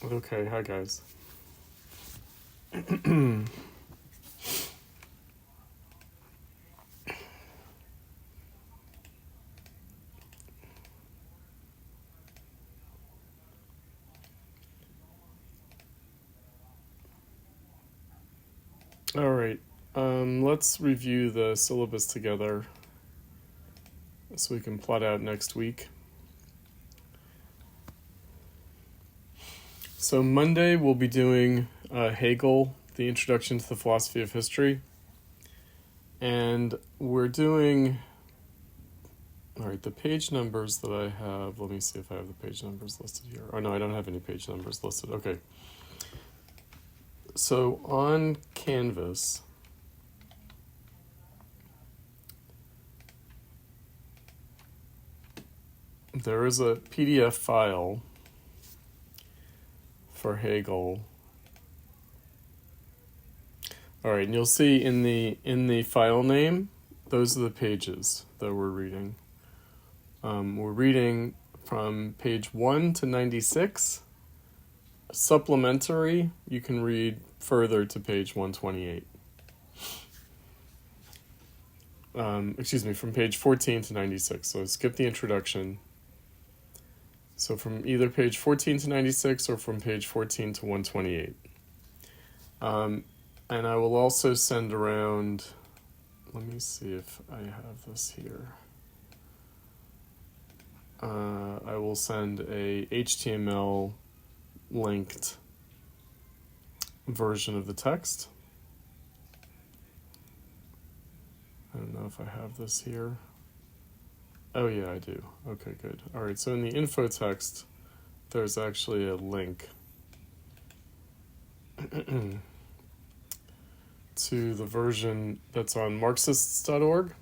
Okay, hi guys. All right, let's review the syllabus together so we can plot out next week. So Monday we'll be doing Hegel, the Introduction to the Philosophy of History. And we're doing, all right, the page numbers that I have, let me see if I have the page numbers listed here. Oh no, I don't have any page numbers listed, okay. So on Canvas, there is a PDF file for Hegel. All right, and you'll see in the file name, those are the pages that we're reading. We're reading from page 1 to 96. Supplementary, you can read further to page 128. From page 14 to 96. So skip the introduction. So from either page 14 to 96 or from page 14 to 128. And I will also send around, let me see if I have this here. I will send a HTML linked version of the text. I don't know if I have this here. Oh yeah, I do. Okay, good. All right, so in the info text, there's actually a link to the version that's on Marxists.org.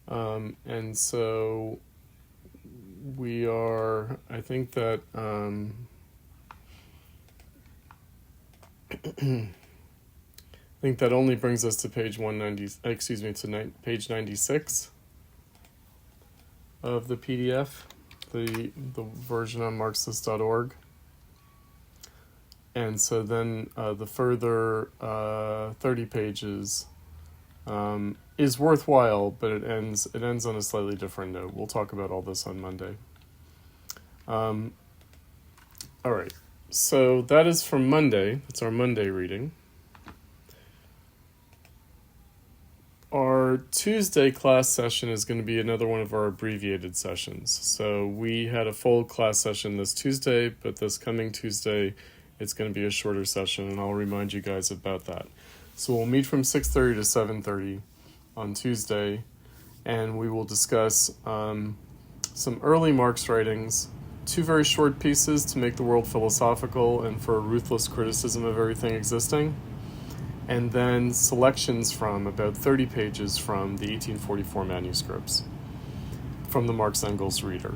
And so we are, I think that, only brings us to page 190, page 96 of the PDF, the version on Marxist.org. And so then the further 30 pages is worthwhile, but it ends on a slightly different note. We'll talk about all this on Monday. All right, so that is from Monday. That's our Monday reading. Our Tuesday class session is going to be another one of our abbreviated sessions. So we had a full class session this Tuesday, but this coming Tuesday, it's going to be a shorter session, and I'll remind you guys about that. So we'll meet from 6:30 to 7:30 on Tuesday, and we will discuss some early Marx writings, 2 very short pieces to make the world philosophical and for a ruthless criticism of everything existing, and then selections from about 30 pages from the 1844 manuscripts from the Marx-Engels reader.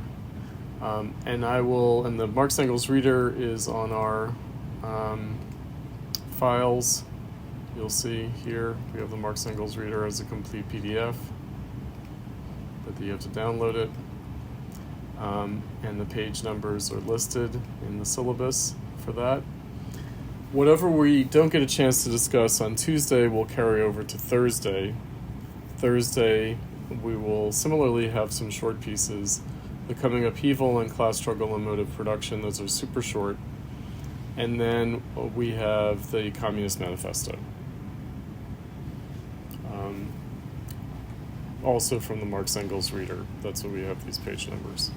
And the Marx-Engels reader is on our files. You'll see here we have the Marx-Engels reader as a complete PDF, but you have to download it. And the page numbers are listed in the syllabus for that. Whatever we don't get a chance to discuss on Tuesday, we'll carry over to Thursday. Thursday, we will similarly have some short pieces. The Coming Upheaval and Class Struggle and Motive Production, those are super short. And then we have the Communist Manifesto. Also from the Marx-Engels reader. That's what we have these page numbers.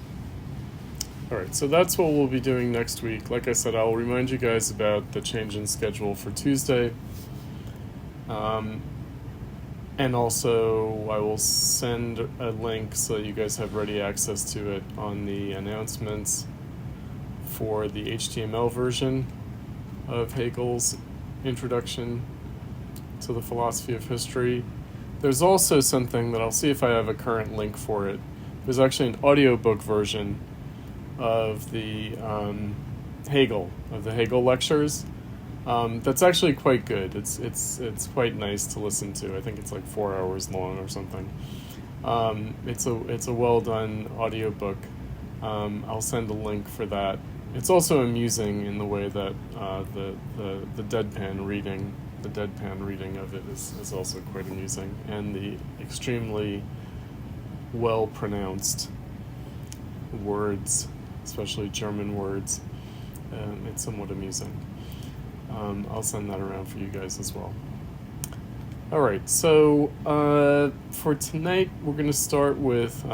All right, so that's what we'll be doing next week. Like I said, I'll remind you guys about the change in schedule for Tuesday. And also, I will send a link so that you guys have ready access to it on the announcements for the HTML version of Hegel's Introduction to the Philosophy of History. There's also something that I'll see if I have a current link for it. There's actually an audiobook version of the Hegel lectures. That's actually quite good. It's quite nice to listen to. I think it's like 4 hours long or something. It's a well done audiobook. I'll send a link for that It's also amusing in the way that the deadpan reading of it is also quite amusing, and the extremely well pronounced words, especially German words, it's somewhat amusing. I'll send that around for you guys as well. All right, so for tonight we're going to start with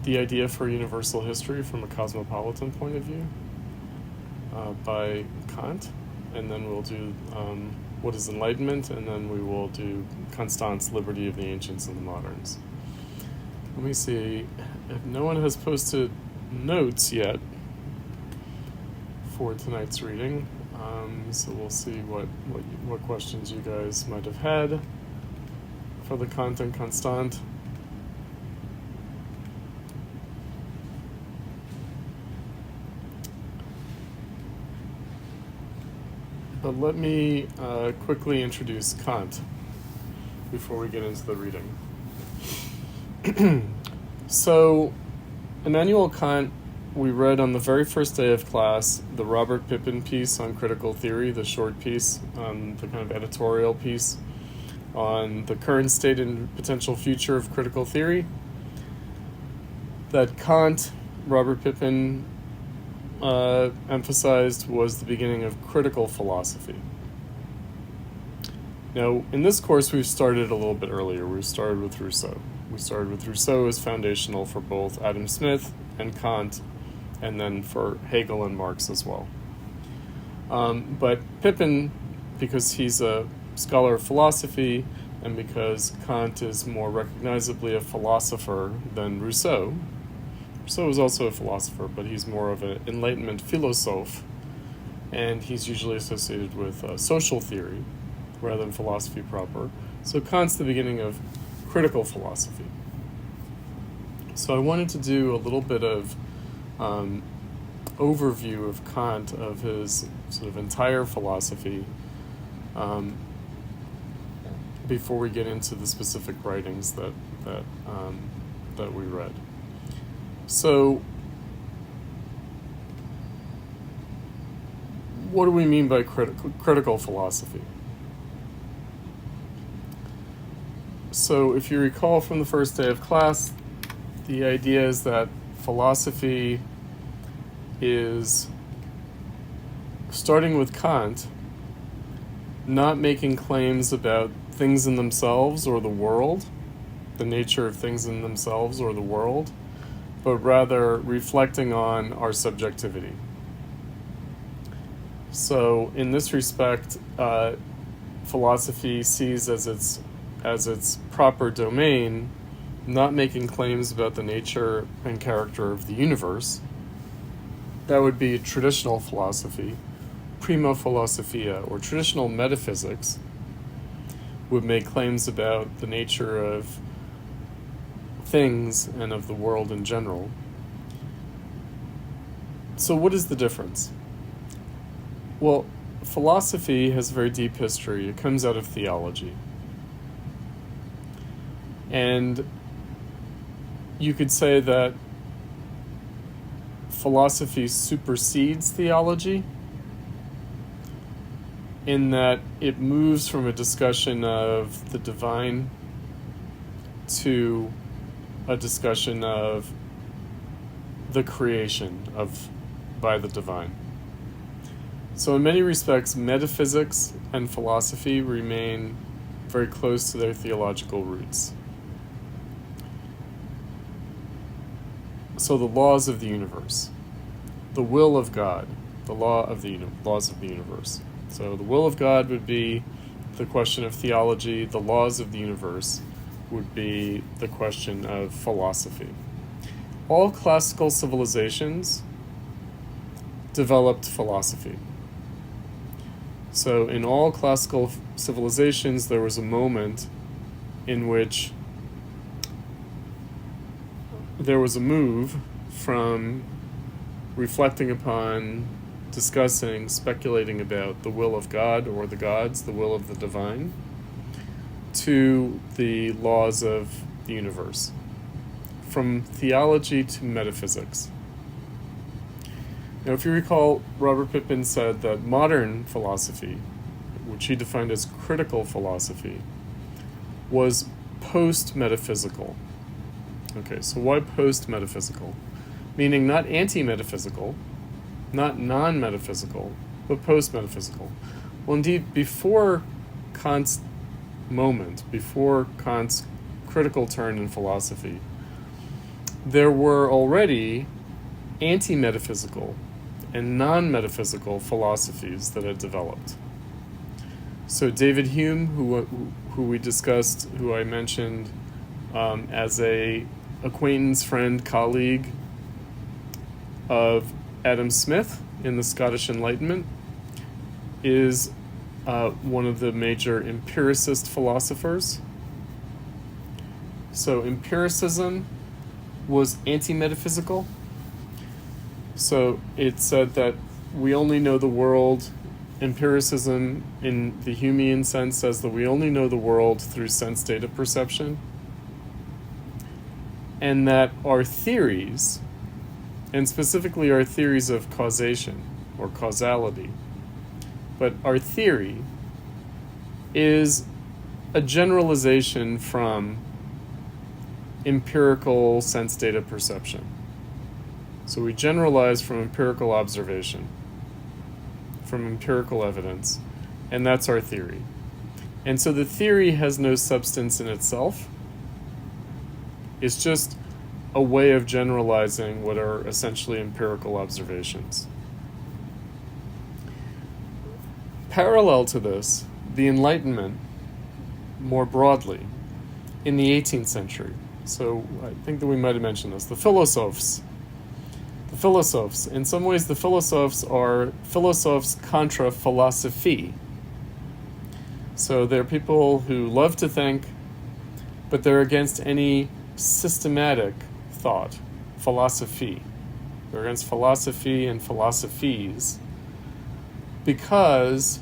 the idea for universal history from a cosmopolitan point of view by Kant, and then we'll do what is Enlightenment, and then we will do Constant's Liberty of the Ancients and the Moderns. Let me see if no one has posted notes yet for tonight's reading, so we'll see what questions you guys might have had for the Kant and Constant. But let me quickly introduce Kant before we get into the reading. So, Immanuel Kant, we read on the very first day of class the Robert Pippin piece on critical theory, the short piece, the kind of editorial piece on the current state and potential future of critical theory. That Kant, Robert Pippin, emphasized was the beginning of critical philosophy. Now, in this course, we've started a little bit earlier. We started with Rousseau. We started with Rousseau as foundational for both Adam Smith and Kant, and then for Hegel and Marx as well. But Pippin, because he's a scholar of philosophy, and because Kant is more recognizably a philosopher than Rousseau, Rousseau is also a philosopher, but he's more of an Enlightenment philosophe, and he's usually associated with social theory rather than philosophy proper. So Kant's the beginning of critical philosophy. So I wanted to do a little bit of overview of Kant, of his sort of entire philosophy, before we get into the specific writings that we read. So, what do we mean by critical philosophy? So, if you recall from the first day of class, the idea is that philosophy is, starting with Kant, not making claims about things in themselves or the world, the nature of things in themselves or the world, but rather reflecting on our subjectivity. So, in this respect, philosophy sees as its proper domain not making claims about the nature and character of the universe. That would be traditional philosophy. Prima philosophia, or traditional metaphysics, would make claims about the nature of things and of the world in general. So what is the difference? Well, philosophy has a very deep history. It comes out of theology. And you could say that philosophy supersedes theology in that it moves from a discussion of the divine to a discussion of the creation by the divine. So in many respects, metaphysics and philosophy remain very close to their theological roots. So the laws of the universe, the will of God, the laws of the universe. So the will of God would be the question of theology, the laws of the universe would be the question of philosophy. All classical civilizations developed philosophy. So in all classical civilizations, there was a moment in which there was a move from reflecting upon, discussing, speculating about the will of God or the gods, the will of the divine, to the laws of the universe, from theology to metaphysics. Now, if you recall, Robert Pippin said that modern philosophy, which he defined as critical philosophy, was post-metaphysical. Okay, so why post-metaphysical? Meaning not anti-metaphysical, not non-metaphysical, but post-metaphysical. Well, indeed, before Kant's moment, before Kant's critical turn in philosophy, there were already anti-metaphysical and non-metaphysical philosophies that had developed. So David Hume, who we discussed, who I mentioned as a acquaintance, friend, colleague of Adam Smith in the Scottish Enlightenment, is one of the major empiricist philosophers. So empiricism was anti-metaphysical. So it said that we only know the world. Empiricism, in the Humean sense, says that we only know the world through sense data perception, and that our theories, and specifically our theories of causation or causality, but our theory is a generalization from empirical sense data perception. So we generalize from empirical observation, from empirical evidence, and that's our theory. And so the theory has no substance in itself. It's just a way of generalizing what are essentially empirical observations. Parallel to this, the Enlightenment, more broadly, in the 18th century. So I think that we might have mentioned this. The philosophs. In some ways, the philosophs are philosophs contra philosophie. So they're people who love to think, but they're against any systematic thought, philosophy. They're against philosophy and philosophies because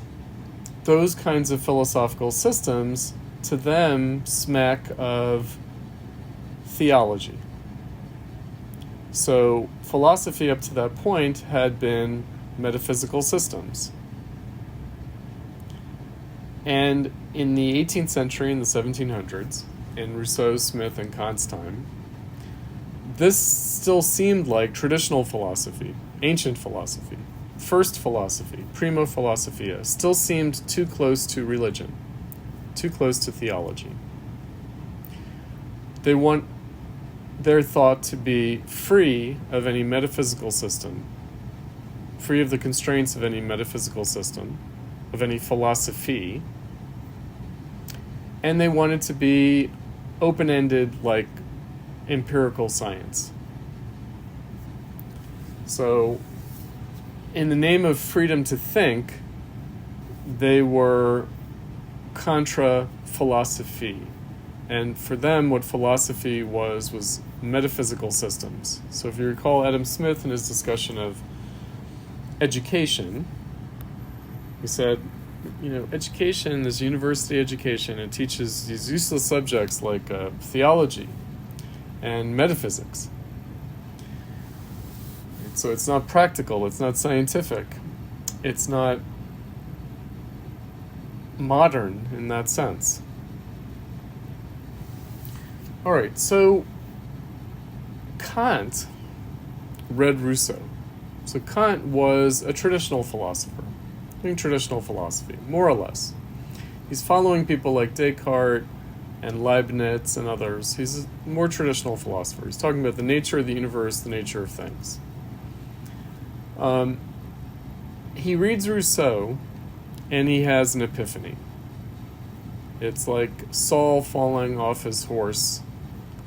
those kinds of philosophical systems, to them, smack of theology. So philosophy up to that point had been metaphysical systems. And in the 18th century, in the 1700s, in Rousseau, Smith, and Kant's time, this still seemed like traditional philosophy, ancient philosophy, first philosophy, prima philosophia, still seemed too close to religion, too close to theology. They want their thought to be free of any metaphysical system, free of the constraints of any metaphysical system, of any philosophy, and they want it to be open-ended like empirical science. So, in the name of freedom to think, they were contra philosophy. And for them, what philosophy was metaphysical systems. So if you recall Adam Smith in his discussion of education, he said, education, this university education, it teaches these useless subjects like theology and metaphysics. So it's not practical, it's not scientific, it's not modern in that sense. All right, so Kant read Rousseau. So Kant was a traditional philosopher, doing traditional philosophy, more or less. He's following people like Descartes and Leibniz and others. He's a more traditional philosopher. He's talking about the nature of the universe, the nature of things. He reads Rousseau, and he has an epiphany. It's like Saul falling off his horse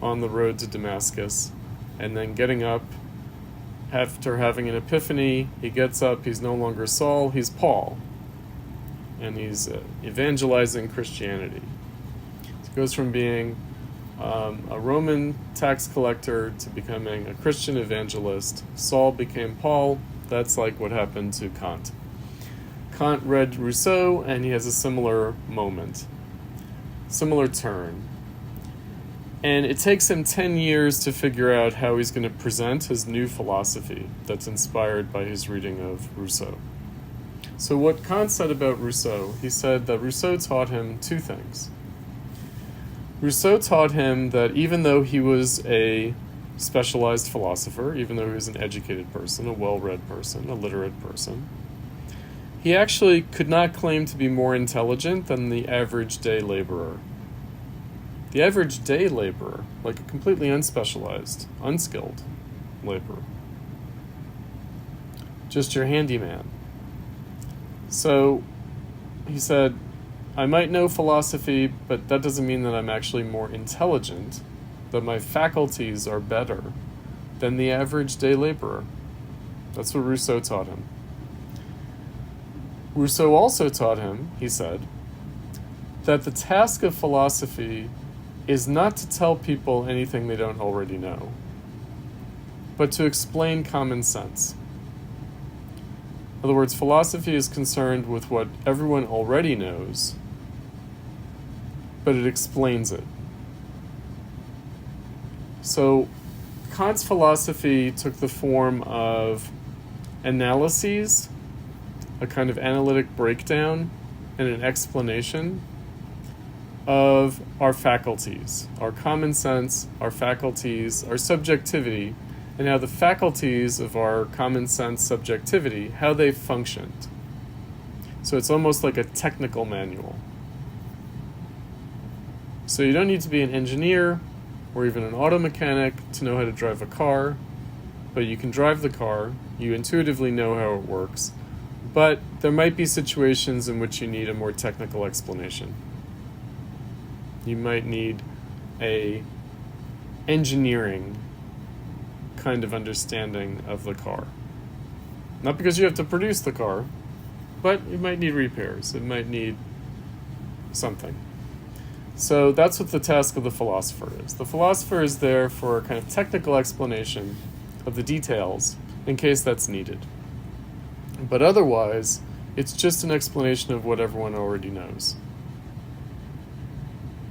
on the road to Damascus, and then getting up after having an epiphany. He gets up, he's no longer Saul, he's Paul, and he's evangelizing Christianity. So he goes from being a Roman tax collector to becoming a Christian evangelist. Saul became Paul. That's like what happened to Kant. Kant read Rousseau, and he has a similar moment, similar turn. And it takes him 10 years to figure out how he's going to present his new philosophy that's inspired by his reading of Rousseau. So what Kant said about Rousseau, he said that Rousseau taught him two things. Rousseau taught him that even though he was a specialized philosopher, even though he was an educated person, a well-read person, a literate person, he actually could not claim to be more intelligent than the average day laborer. The average day laborer, like a completely unspecialized, unskilled laborer. Just your handyman. So, he said, I might know philosophy, but that doesn't mean that I'm actually more intelligent, that my faculties are better than the average day laborer. That's what Rousseau taught him. Rousseau also taught him, he said, that the task of philosophy is not to tell people anything they don't already know, but to explain common sense. In other words, philosophy is concerned with what everyone already knows, but it explains it. So, Kant's philosophy took the form of analyses, a kind of analytic breakdown, and an explanation of our faculties, our common sense, our faculties, our subjectivity, and how the faculties of our common sense subjectivity, how they functioned. So it's almost like a technical manual. So you don't need to be an engineer or even an auto mechanic to know how to drive a car, but you can drive the car, you intuitively know how it works, but there might be situations in which you need a more technical explanation. You might need a engineering kind of understanding of the car. Not because you have to produce the car, but it might need repairs. It might need something. So that's what the task of the philosopher is. The philosopher is there for a kind of technical explanation of the details in case that's needed. But otherwise, it's just an explanation of what everyone already knows.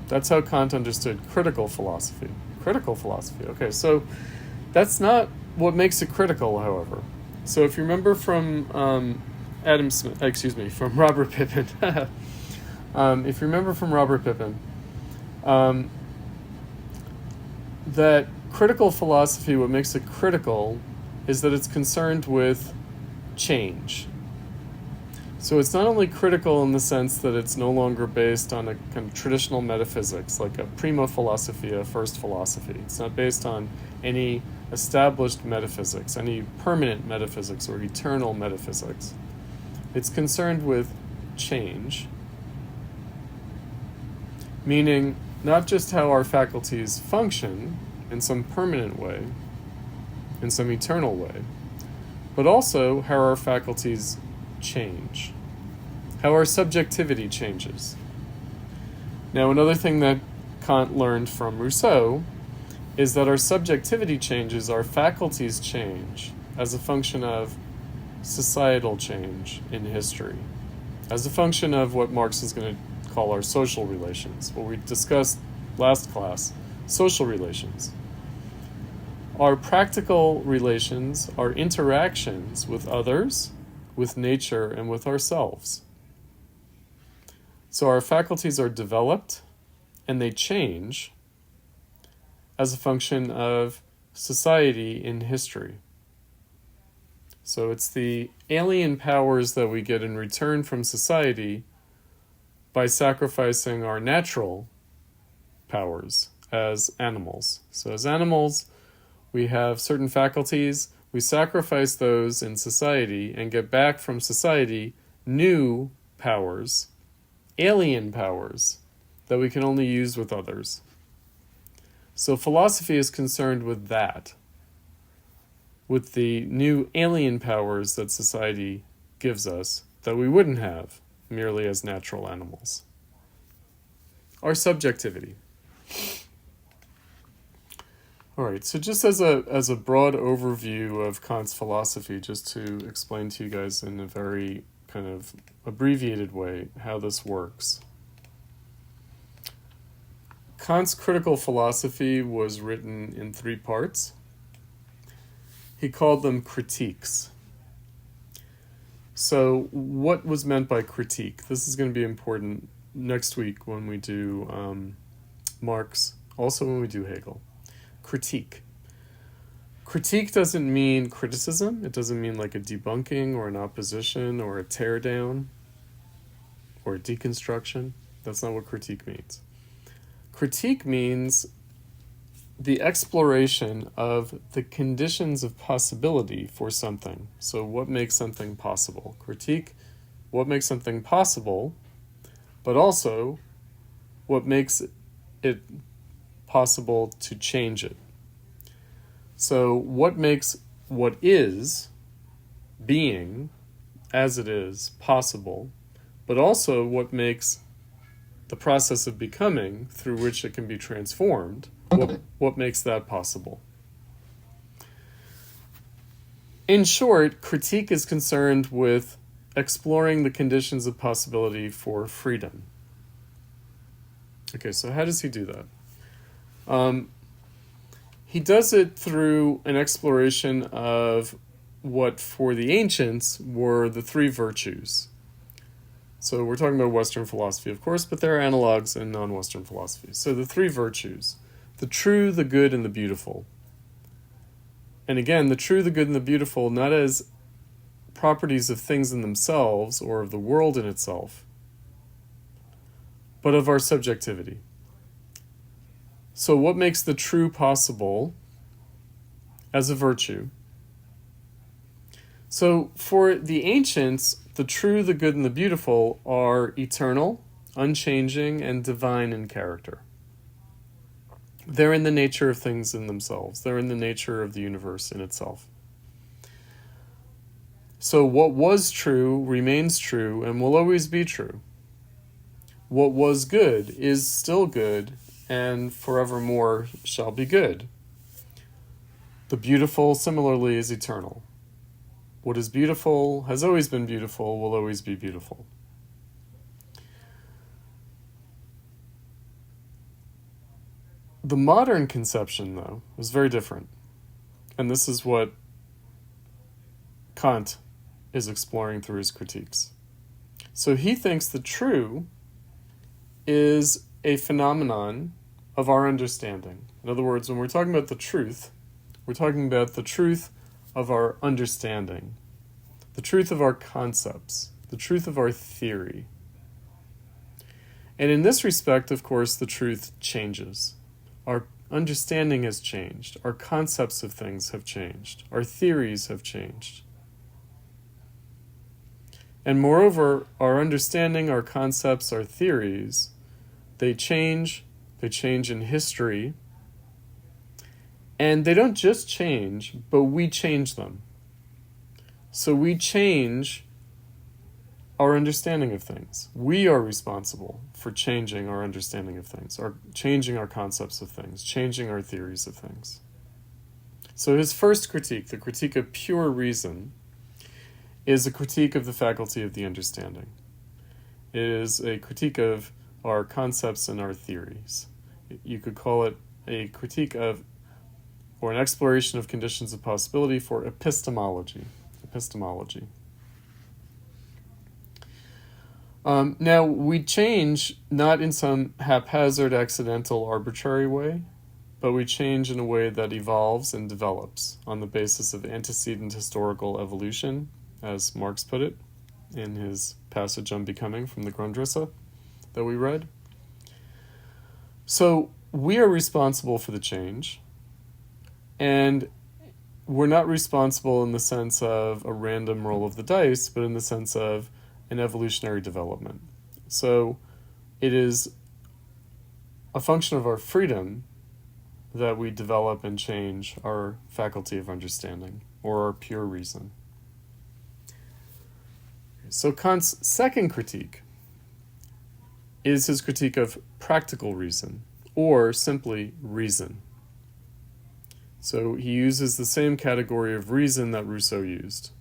That's how Kant understood critical philosophy. Critical philosophy. Okay, so that's not what makes it critical, however. So if you remember from from Robert Pippin, if you remember from Robert Pippin, that critical philosophy, what makes it critical is that it's concerned with change. So it's not only critical in the sense that it's no longer based on a kind of traditional metaphysics, like a prima philosophia, first philosophy. It's not based on any established metaphysics, any permanent metaphysics or eternal metaphysics. It's concerned with change, meaning not just how our faculties function in some permanent way, in some eternal way, but also how our faculties change, how our subjectivity changes. Now, another thing that Kant learned from Rousseau is that our subjectivity changes, our faculties change as a function of societal change in history, as a function of what Marx is going to call our social relations, what we discussed last class, social relations. Our practical relations are interactions with others, with nature, and with ourselves. So our faculties are developed and they change as a function of society in history. So it's the alien powers that we get in return from society by sacrificing our natural powers as animals. So as animals, we have certain faculties, we sacrifice those in society and get back from society new powers, alien powers, that we can only use with others. So philosophy is concerned with that, with the new alien powers that society gives us that we wouldn't have merely as natural animals. Our subjectivity. All right, so just as a broad overview of Kant's philosophy, just to explain to you guys in a very kind of abbreviated way how this works. Kant's critical philosophy was written in 3 parts. He called them critiques. So what was meant by critique? This is going to be important next week when we do Marx, also when we do Hegel. Critique. Critique doesn't mean criticism. It doesn't mean like a debunking or an opposition or a teardown or a deconstruction. That's not what critique means. Critique means the exploration of the conditions of possibility for something. So what makes something possible? Critique what makes something possible, but also what makes it possible to change it. So what makes what is, being, as it is, possible, but also what makes the process of becoming, through which it can be transformed, what makes that possible? In short, critique is concerned with exploring the conditions of possibility for freedom. Okay, so how does he do that? He does it through an exploration of what for the ancients were the 3 virtues. So we're talking about Western philosophy, of course, but there are analogs in non-Western philosophy. So the 3 virtues: the true, the good, and the beautiful. And again, the true, the good, and the beautiful, not as properties of things in themselves or of the world in itself, but of our subjectivity. So what makes the true possible as a virtue? So for the ancients, the true, the good, and the beautiful are eternal, unchanging, and divine in character. They're in the nature of things in themselves. They're in the nature of the universe in itself. So what was true remains true and will always be true. What was good is still good and forevermore shall be good. The beautiful, similarly, is eternal. What is beautiful has always been beautiful, will always be beautiful. The modern conception, though, is very different. And this is what Kant is exploring through his critiques. So he thinks the true is a phenomenon of our understanding. In other words, when we're talking about the truth, we're talking about the truth of our understanding, the truth of our concepts, the truth of our theory. And in this respect, of course, the truth changes. Our understanding has changed. Our concepts of things have changed. Our theories have changed. And moreover, our understanding, our concepts, our theories, they change in history, and they don't just change, but we change them. So we change our understanding of things. We are responsible for changing our understanding of things, or changing our concepts of things, changing our theories of things. So his first critique, the critique of pure reason, is a critique of the faculty of the understanding. It is a critique of our concepts and our theories. You could call it a critique of, or an exploration of conditions of possibility for epistemology. Now, we change not in some haphazard, accidental, arbitrary way, but we change in a way that evolves and develops on the basis of antecedent historical evolution, as Marx put it in his passage on becoming from the Grundrisse that we read. So we are responsible for the change, and we're not responsible in the sense of a random roll of the dice, but in the sense of an evolutionary development. So it is a function of our freedom that we develop and change our faculty of understanding, or our pure reason. So Kant's second critique is his critique of practical reason, or simply reason. So he uses the same category of reason that Rousseau used.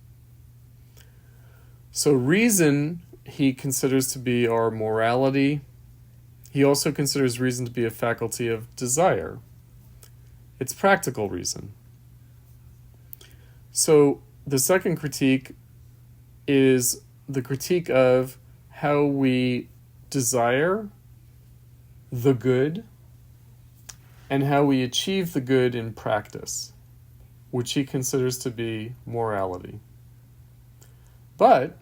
So reason he considers to be our morality, He also considers reason to be a faculty of desire. It's practical reason. So the second critique is the critique of how we desire the good and how we achieve the good in practice, which he considers to be morality. But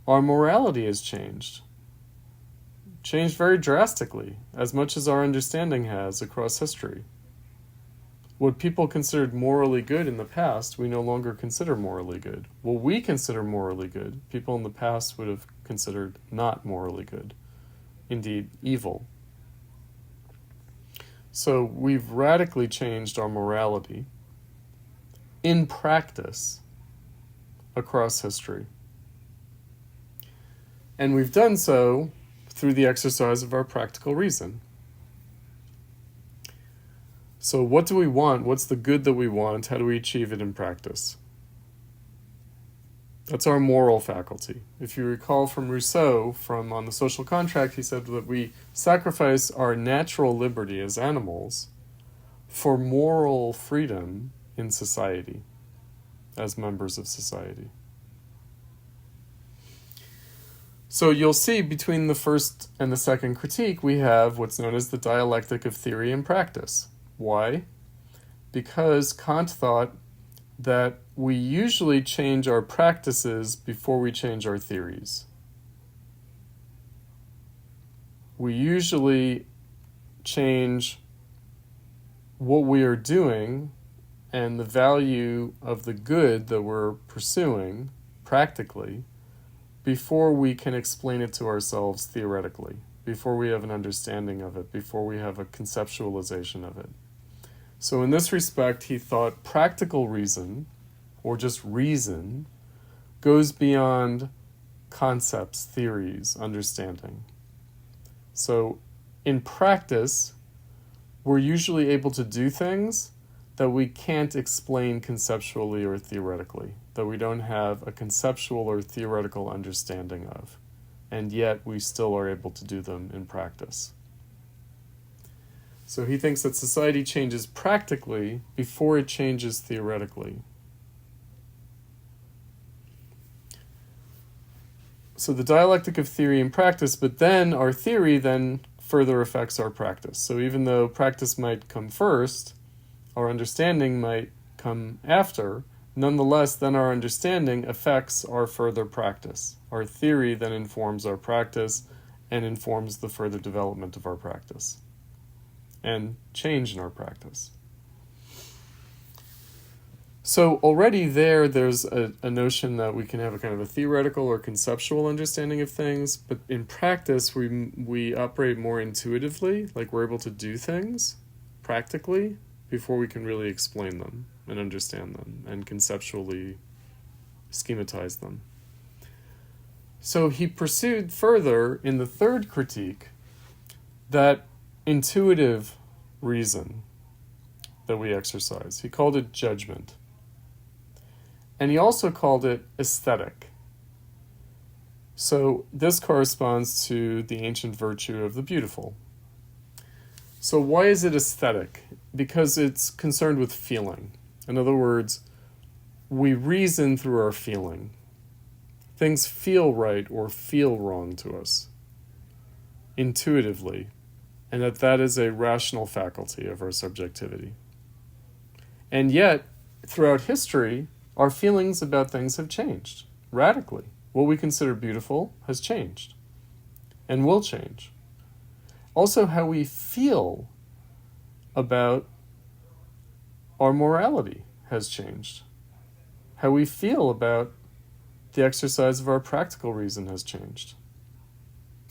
our morality has changed very drastically, as much as our understanding has across history. What people considered morally good in the past, we no longer consider morally good. What we consider morally good, people in the past would have considered not morally good. Indeed, evil. So we've radically changed our morality in practice across history. And we've done so through the exercise of our practical reason. So what do we want? What's the good that we want? How do we achieve it in practice? That's our moral faculty. If you recall from Rousseau, from On the Social Contract, he said that we sacrifice our natural liberty as animals for moral freedom in society, as members of society. So you'll see between the first and the second critique, we have what's known as the dialectic of theory and practice. Why? Because Kant thought that we usually change our practices before we change our theories. We usually change what we are doing and the value of the good that we're pursuing practically before we can explain it to ourselves theoretically, before we have an understanding of it, before we have a conceptualization of it. So in this respect, he thought practical reason, or just reason, goes beyond concepts, theories, understanding. So in practice, we're usually able to do things that we can't explain conceptually or theoretically, that we don't have a conceptual or theoretical understanding of, and yet we still are able to do them in practice. So he thinks that society changes practically before it changes theoretically. So the dialectic of theory and practice, but then our theory then further affects our practice. So even though practice might come first, our understanding might come after, nonetheless, then our understanding affects our further practice. Our theory then informs our practice and informs the further development of our practice and change in our practice. So already there's a notion that we can have a kind of a theoretical or conceptual understanding of things, but in practice we operate more intuitively, like we're able to do things practically before we can really explain them and understand them and conceptually schematize them. So he pursued further in the third critique that intuitive reason that we exercise. He called it judgment. And he also called it aesthetic. So this corresponds to the ancient virtue of the beautiful. So why is it aesthetic? Because it's concerned with feeling. In other words, we reason through our feeling. Things feel right or feel wrong to us intuitively, and that is a rational faculty of our subjectivity. And yet, throughout history, our feelings about things have changed radically. What we consider beautiful has changed and will change. Also, how we feel about our morality has changed. How we feel about the exercise of our practical reason has changed.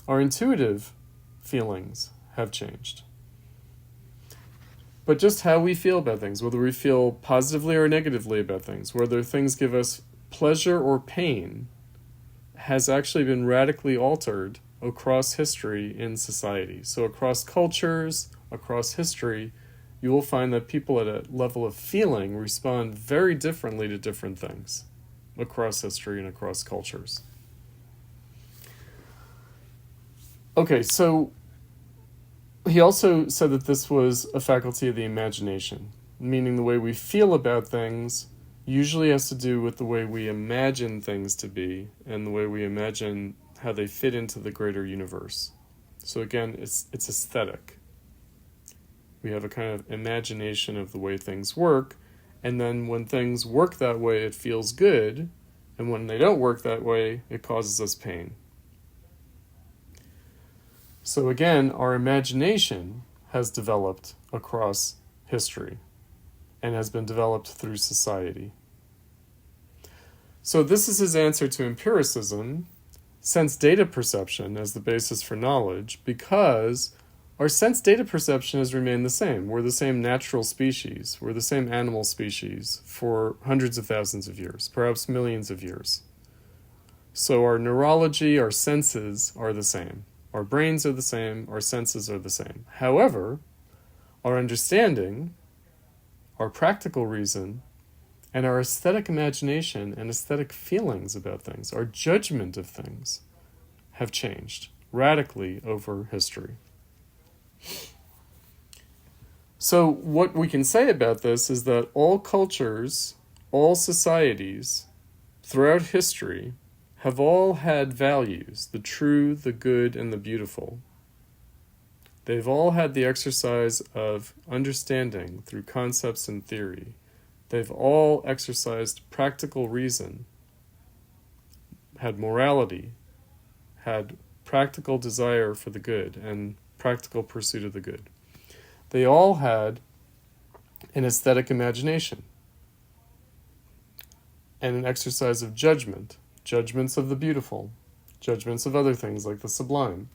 Our intuitive feelings have changed. But just how we feel about things, whether we feel positively or negatively about things, whether things give us pleasure or pain, has actually been radically altered across history in society. So across cultures, across history, you will find that people at a level of feeling respond very differently to different things across history and across cultures. Okay, so he also said that this was a faculty of the imagination, meaning the way we feel about things usually has to do with the way we imagine things to be and the way we imagine how they fit into the greater universe. So again, it's aesthetic. We have a kind of imagination of the way things work, and then when things work that way, it feels good, and when they don't work that way, it causes us pain. So again, our imagination has developed across history and has been developed through society. So this is his answer to empiricism, sense data perception as the basis for knowledge, because our sense data perception has remained the same. We're the same natural species. We're the same animal species for hundreds of thousands of years, perhaps millions of years. So our neurology, our senses are the same. Our brains are the same, our senses are the same. However, our understanding, our practical reason, and our aesthetic imagination and aesthetic feelings about things, our judgment of things, have changed radically over history. So what we can say about this is that all cultures, all societies, throughout history, have all had values, the true, the good, and the beautiful. They've all had the exercise of understanding through concepts and theory. They've all exercised practical reason, had morality, had practical desire for the good, and practical pursuit of the good. They all had an aesthetic imagination and an exercise of judgment, judgments of the beautiful, judgments of other things like the sublime.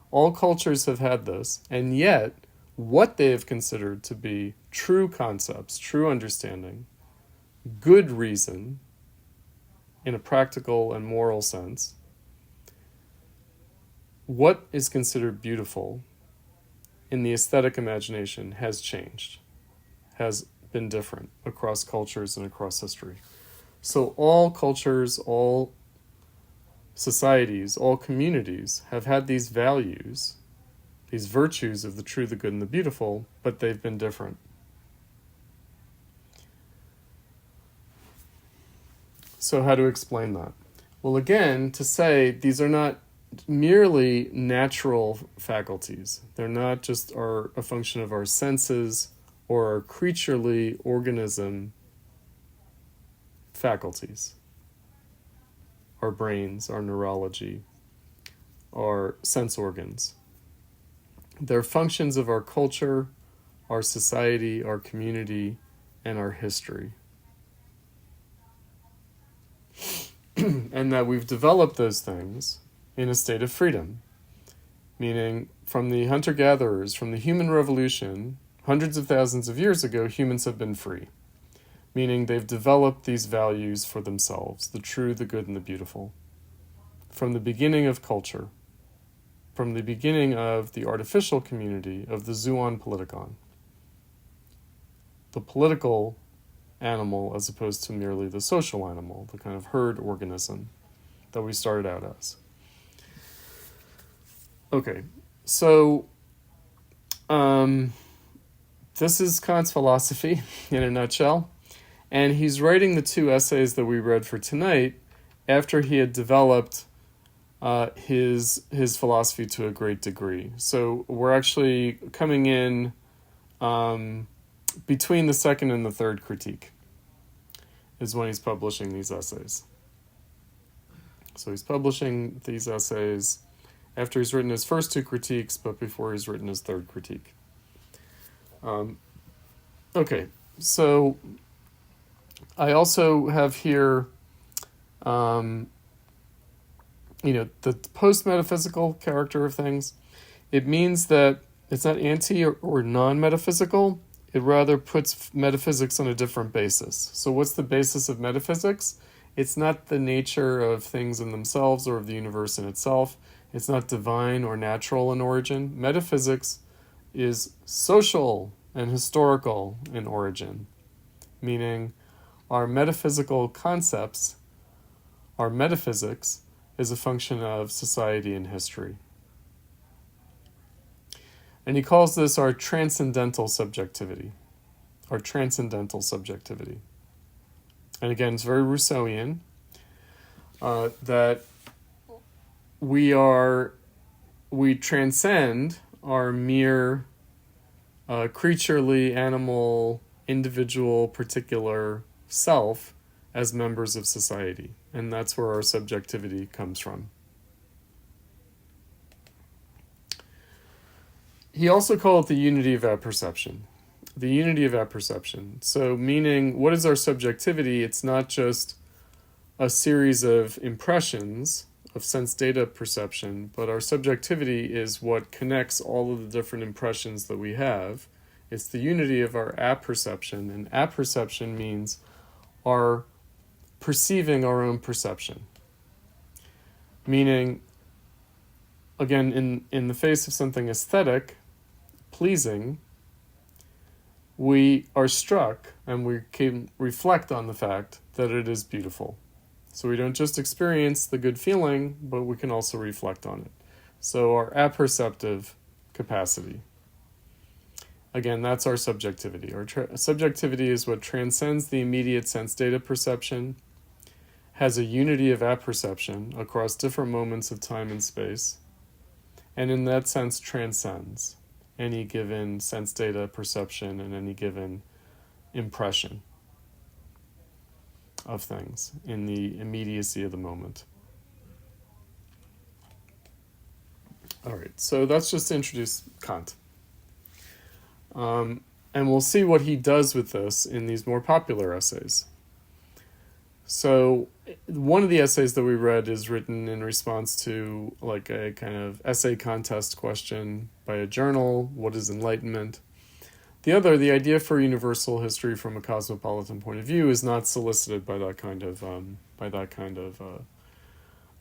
All cultures have had this, and yet what they have considered to be true concepts, true understanding, good reason in a practical and moral sense, what is considered beautiful in the aesthetic imagination has changed, has been different across cultures and across history. So all cultures, all societies, all communities have had these values, these virtues of the true, the good, and the beautiful, but they've been different. So how to explain that? Well, again, to say these are not merely natural faculties. They're not just a function of our senses or our creaturely organism faculties. Our brains, our neurology, our sense organs. They're functions of our culture, our society, our community, and our history. And that we've developed those things in a state of freedom, meaning from the hunter-gatherers, from the human revolution, hundreds of thousands of years ago, humans have been free, meaning they've developed these values for themselves, the true, the good, and the beautiful. From the beginning of culture, from the beginning of the artificial community of the zoon politikon, the political animal as opposed to merely the social animal, the kind of herd organism that we started out as. Okay, so this is Kant's philosophy in a nutshell. And he's writing the two essays that we read for tonight after he had developed his philosophy to a great degree. So we're actually coming in between the second and the third critique is when he's publishing these essays. So he's publishing these essays after he's written his first two critiques, but before he's written his third critique. Okay, so I also have here, the post-metaphysical character of things. It means that it's not anti or non-metaphysical. It rather puts metaphysics on a different basis. So what's the basis of metaphysics? It's not the nature of things in themselves or of the universe in itself. It's not divine or natural in origin. Metaphysics is social and historical in origin, meaning our metaphysical concepts, our metaphysics, is a function of society and history. And he calls this our transcendental subjectivity. Our transcendental subjectivity. And again, it's very Rousseauian, that we transcend our mere creaturely, animal, individual, particular self as members of society. And that's where our subjectivity comes from. He also called it the unity of apperception. The unity of apperception. So meaning, what is our subjectivity? It's not just a series of impressions of sense data perception, but our subjectivity is what connects all of the different impressions that we have. It's the unity of our apperception, and apperception means our perceiving our own perception. Meaning, again, in the face of something aesthetic, pleasing, we are struck and we can reflect on the fact that it is beautiful. So we don't just experience the good feeling, but we can also reflect on it. So our apperceptive capacity. Again, that's our subjectivity. Our subjectivity is what transcends the immediate sense data perception, has a unity of apperception across different moments of time and space, and in that sense transcends any given sense data perception and any given impression of things in the immediacy of the moment. All right, so that's just to introduce Kant. And we'll see what he does with this in these more popular essays. So one of the essays that we read is written in response to like a kind of essay contest question by a journal, what is Enlightenment? The other, the idea for universal history from a cosmopolitan point of view, is not solicited by that kind of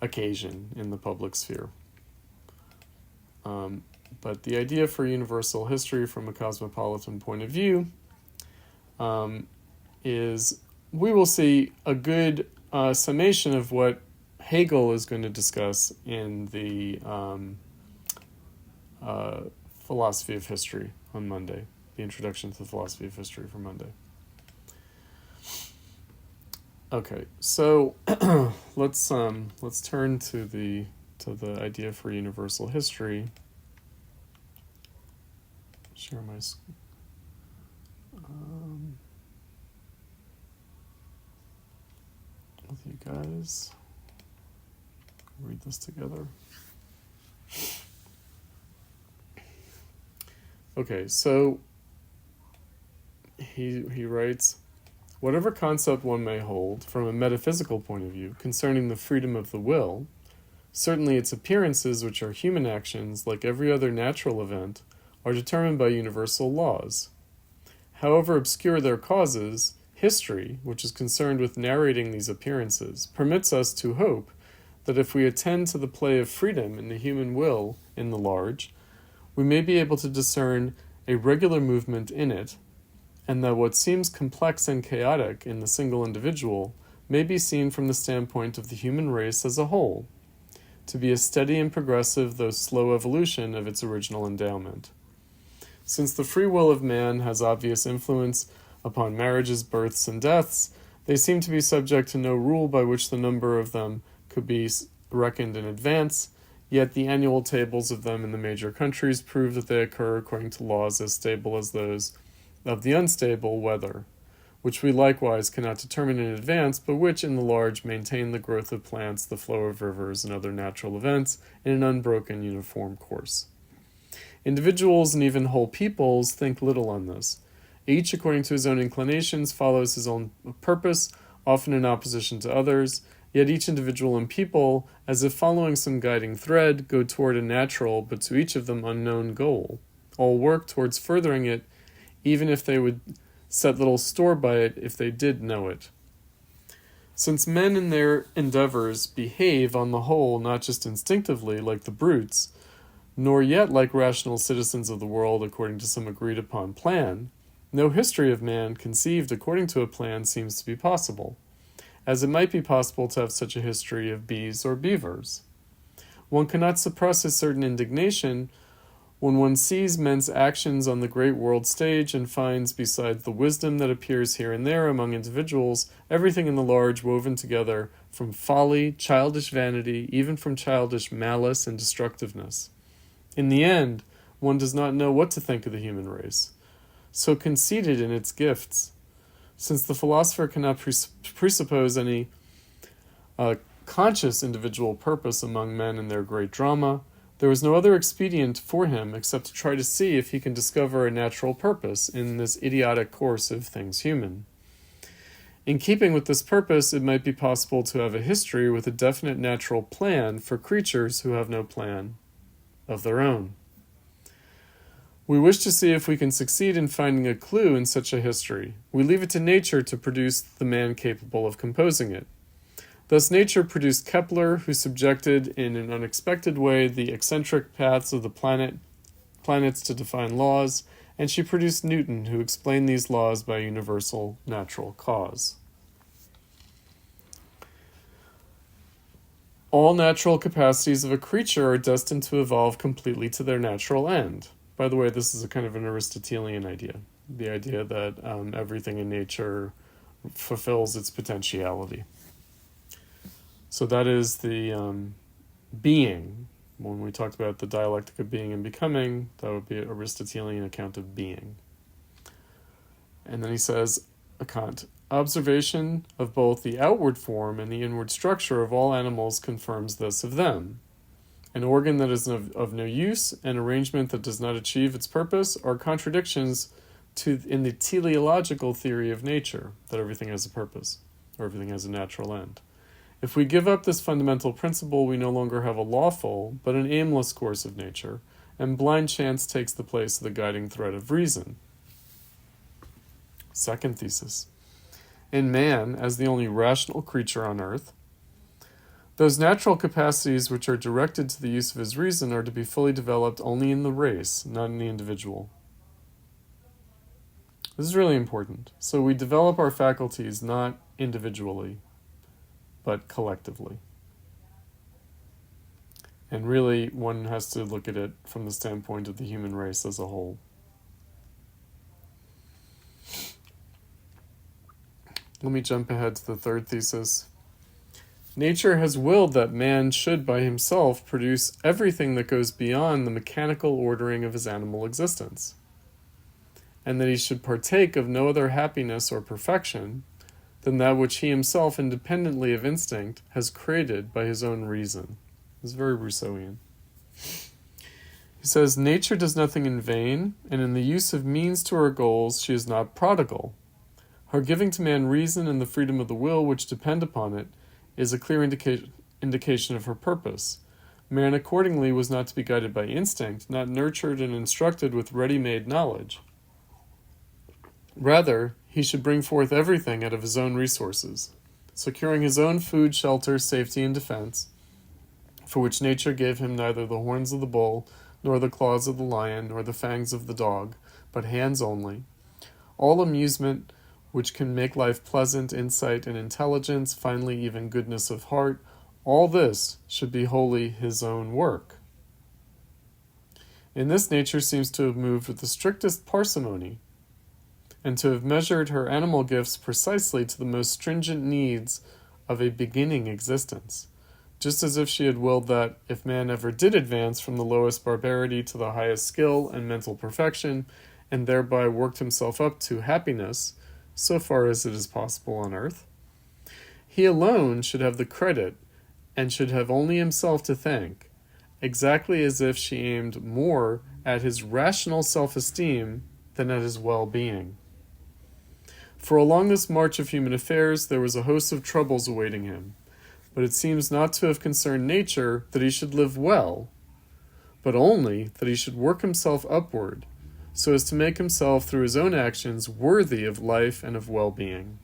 occasion in the public sphere. But the idea for universal history from a cosmopolitan point of view is, we will see a good summation of what Hegel is going to discuss in the philosophy of history on Monday. The introduction to the philosophy of history for Monday. Okay, so let's turn to the idea for universal history. Share my with you guys. Read this together. Okay, so he writes, whatever concept one may hold from a metaphysical point of view concerning the freedom of the will, certainly its appearances, which are human actions, like every other natural event, are determined by universal laws. However obscure their causes, history, which is concerned with narrating these appearances, permits us to hope that if we attend to the play of freedom in the human will in the large, we may be able to discern a regular movement in it, and that what seems complex and chaotic in the single individual may be seen from the standpoint of the human race as a whole, to be a steady and progressive though slow evolution of its original endowment. Since the free will of man has obvious influence upon marriages, births, and deaths, they seem to be subject to no rule by which the number of them could be reckoned in advance, yet the annual tables of them in the major countries prove that they occur according to laws as stable as those of the unstable weather, which we likewise cannot determine in advance, but which in the large maintain the growth of plants, the flow of rivers, and other natural events in an unbroken uniform course. Individuals and even whole peoples think little on this. Each, according to his own inclinations, follows his own purpose, often in opposition to others, yet each individual and people, as if following some guiding thread, go toward a natural, but to each of them unknown goal. All work towards furthering it, even if they would set little store by it if they did know it. Since men in their endeavors behave on the whole not just instinctively like the brutes, nor yet like rational citizens of the world according to some agreed upon plan, no history of man conceived according to a plan seems to be possible, as it might be possible to have such a history of bees or beavers. One cannot suppress a certain indignation When one sees men's actions on the great world stage and finds, besides the wisdom that appears here and there among individuals, everything in the large woven together from folly, childish vanity, even from childish malice and destructiveness. In the end, one does not know what to think of the human race, so conceited in its gifts. Since the philosopher cannot presuppose any conscious individual purpose among men in their great drama, there is no other expedient for him except to try to see if he can discover a natural purpose in this idiotic course of things human. In keeping with this purpose, it might be possible to have a history with a definite natural plan for creatures who have no plan of their own. We wish to see if we can succeed in finding a clue in such a history. We leave it to nature to produce the man capable of composing it. Thus nature produced Kepler, who subjected in an unexpected way the eccentric paths of the planets to define laws, and she produced Newton, who explained these laws by universal natural cause. All natural capacities of a creature are destined to evolve completely to their natural end. By the way, this is a kind of an Aristotelian idea, the idea that everything in nature fulfills its potentiality. So that is the being. When we talked about the dialectic of being and becoming, that would be an Aristotelian account of being. And then he says, Kant, observation of both the outward form and the inward structure of all animals confirms this of them. An organ that is of no use, an arrangement that does not achieve its purpose, are contradictions in the teleological theory of nature, that everything has a purpose, or everything has a natural end. If we give up this fundamental principle, we no longer have a lawful, but an aimless course of nature, and blind chance takes the place of the guiding thread of reason. Second thesis. In man, as the only rational creature on earth, those natural capacities which are directed to the use of his reason are to be fully developed only in the race, not in the individual. This is really important. So we develop our faculties not individually, but collectively. And really, one has to look at it from the standpoint of the human race as a whole. Let me jump ahead to the third thesis. Nature has willed that man should by himself produce everything that goes beyond the mechanical ordering of his animal existence, and that he should partake of no other happiness or perfection than that which he himself, independently of instinct, has created by his own reason. It's very Rousseauian. He says, nature does nothing in vain, and in the use of means to her goals she is not prodigal. Her giving to man reason and the freedom of the will which depend upon it is a clear indication of her purpose. Man accordingly was not to be guided by instinct, not nurtured and instructed with ready-made knowledge. Rather, he should bring forth everything out of his own resources, securing his own food, shelter, safety, and defense, for which nature gave him neither the horns of the bull, nor the claws of the lion, nor the fangs of the dog, but hands only. All amusement which can make life pleasant, insight and intelligence, finally even goodness of heart, all this should be wholly his own work. In this nature seems to have moved with the strictest parsimony, and to have measured her animal gifts precisely to the most stringent needs of a beginning existence, just as if she had willed that, if man ever did advance from the lowest barbarity to the highest skill and mental perfection, and thereby worked himself up to happiness, so far as it is possible on earth, he alone should have the credit, and should have only himself to thank, exactly as if she aimed more at his rational self-esteem than at his well-being. For along this march of human affairs there was a host of troubles awaiting him, but it seems not to have concerned nature that he should live well, but only that he should work himself upward, so as to make himself through his own actions worthy of life and of well-being.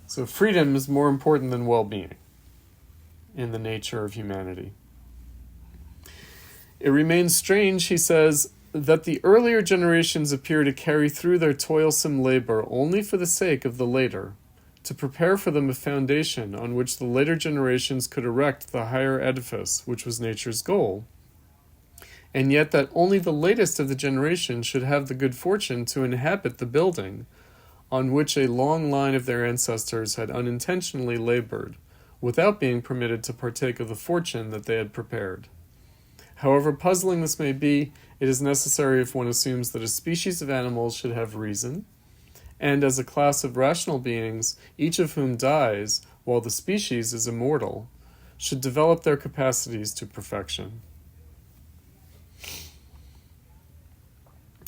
So freedom is more important than well-being in the nature of humanity. It remains strange, he says, that the earlier generations appear to carry through their toilsome labor only for the sake of the later, to prepare for them a foundation on which the later generations could erect the higher edifice which was nature's goal. and yet that only the latest of the generation should have the good fortune to inhabit the building on which a long line of their ancestors had unintentionally labored, without being permitted to partake of the fortune that they had prepared. However puzzling this may be, it is necessary if one assumes that a species of animals should have reason, and as a class of rational beings, each of whom dies, while the species is immortal, should develop their capacities to perfection.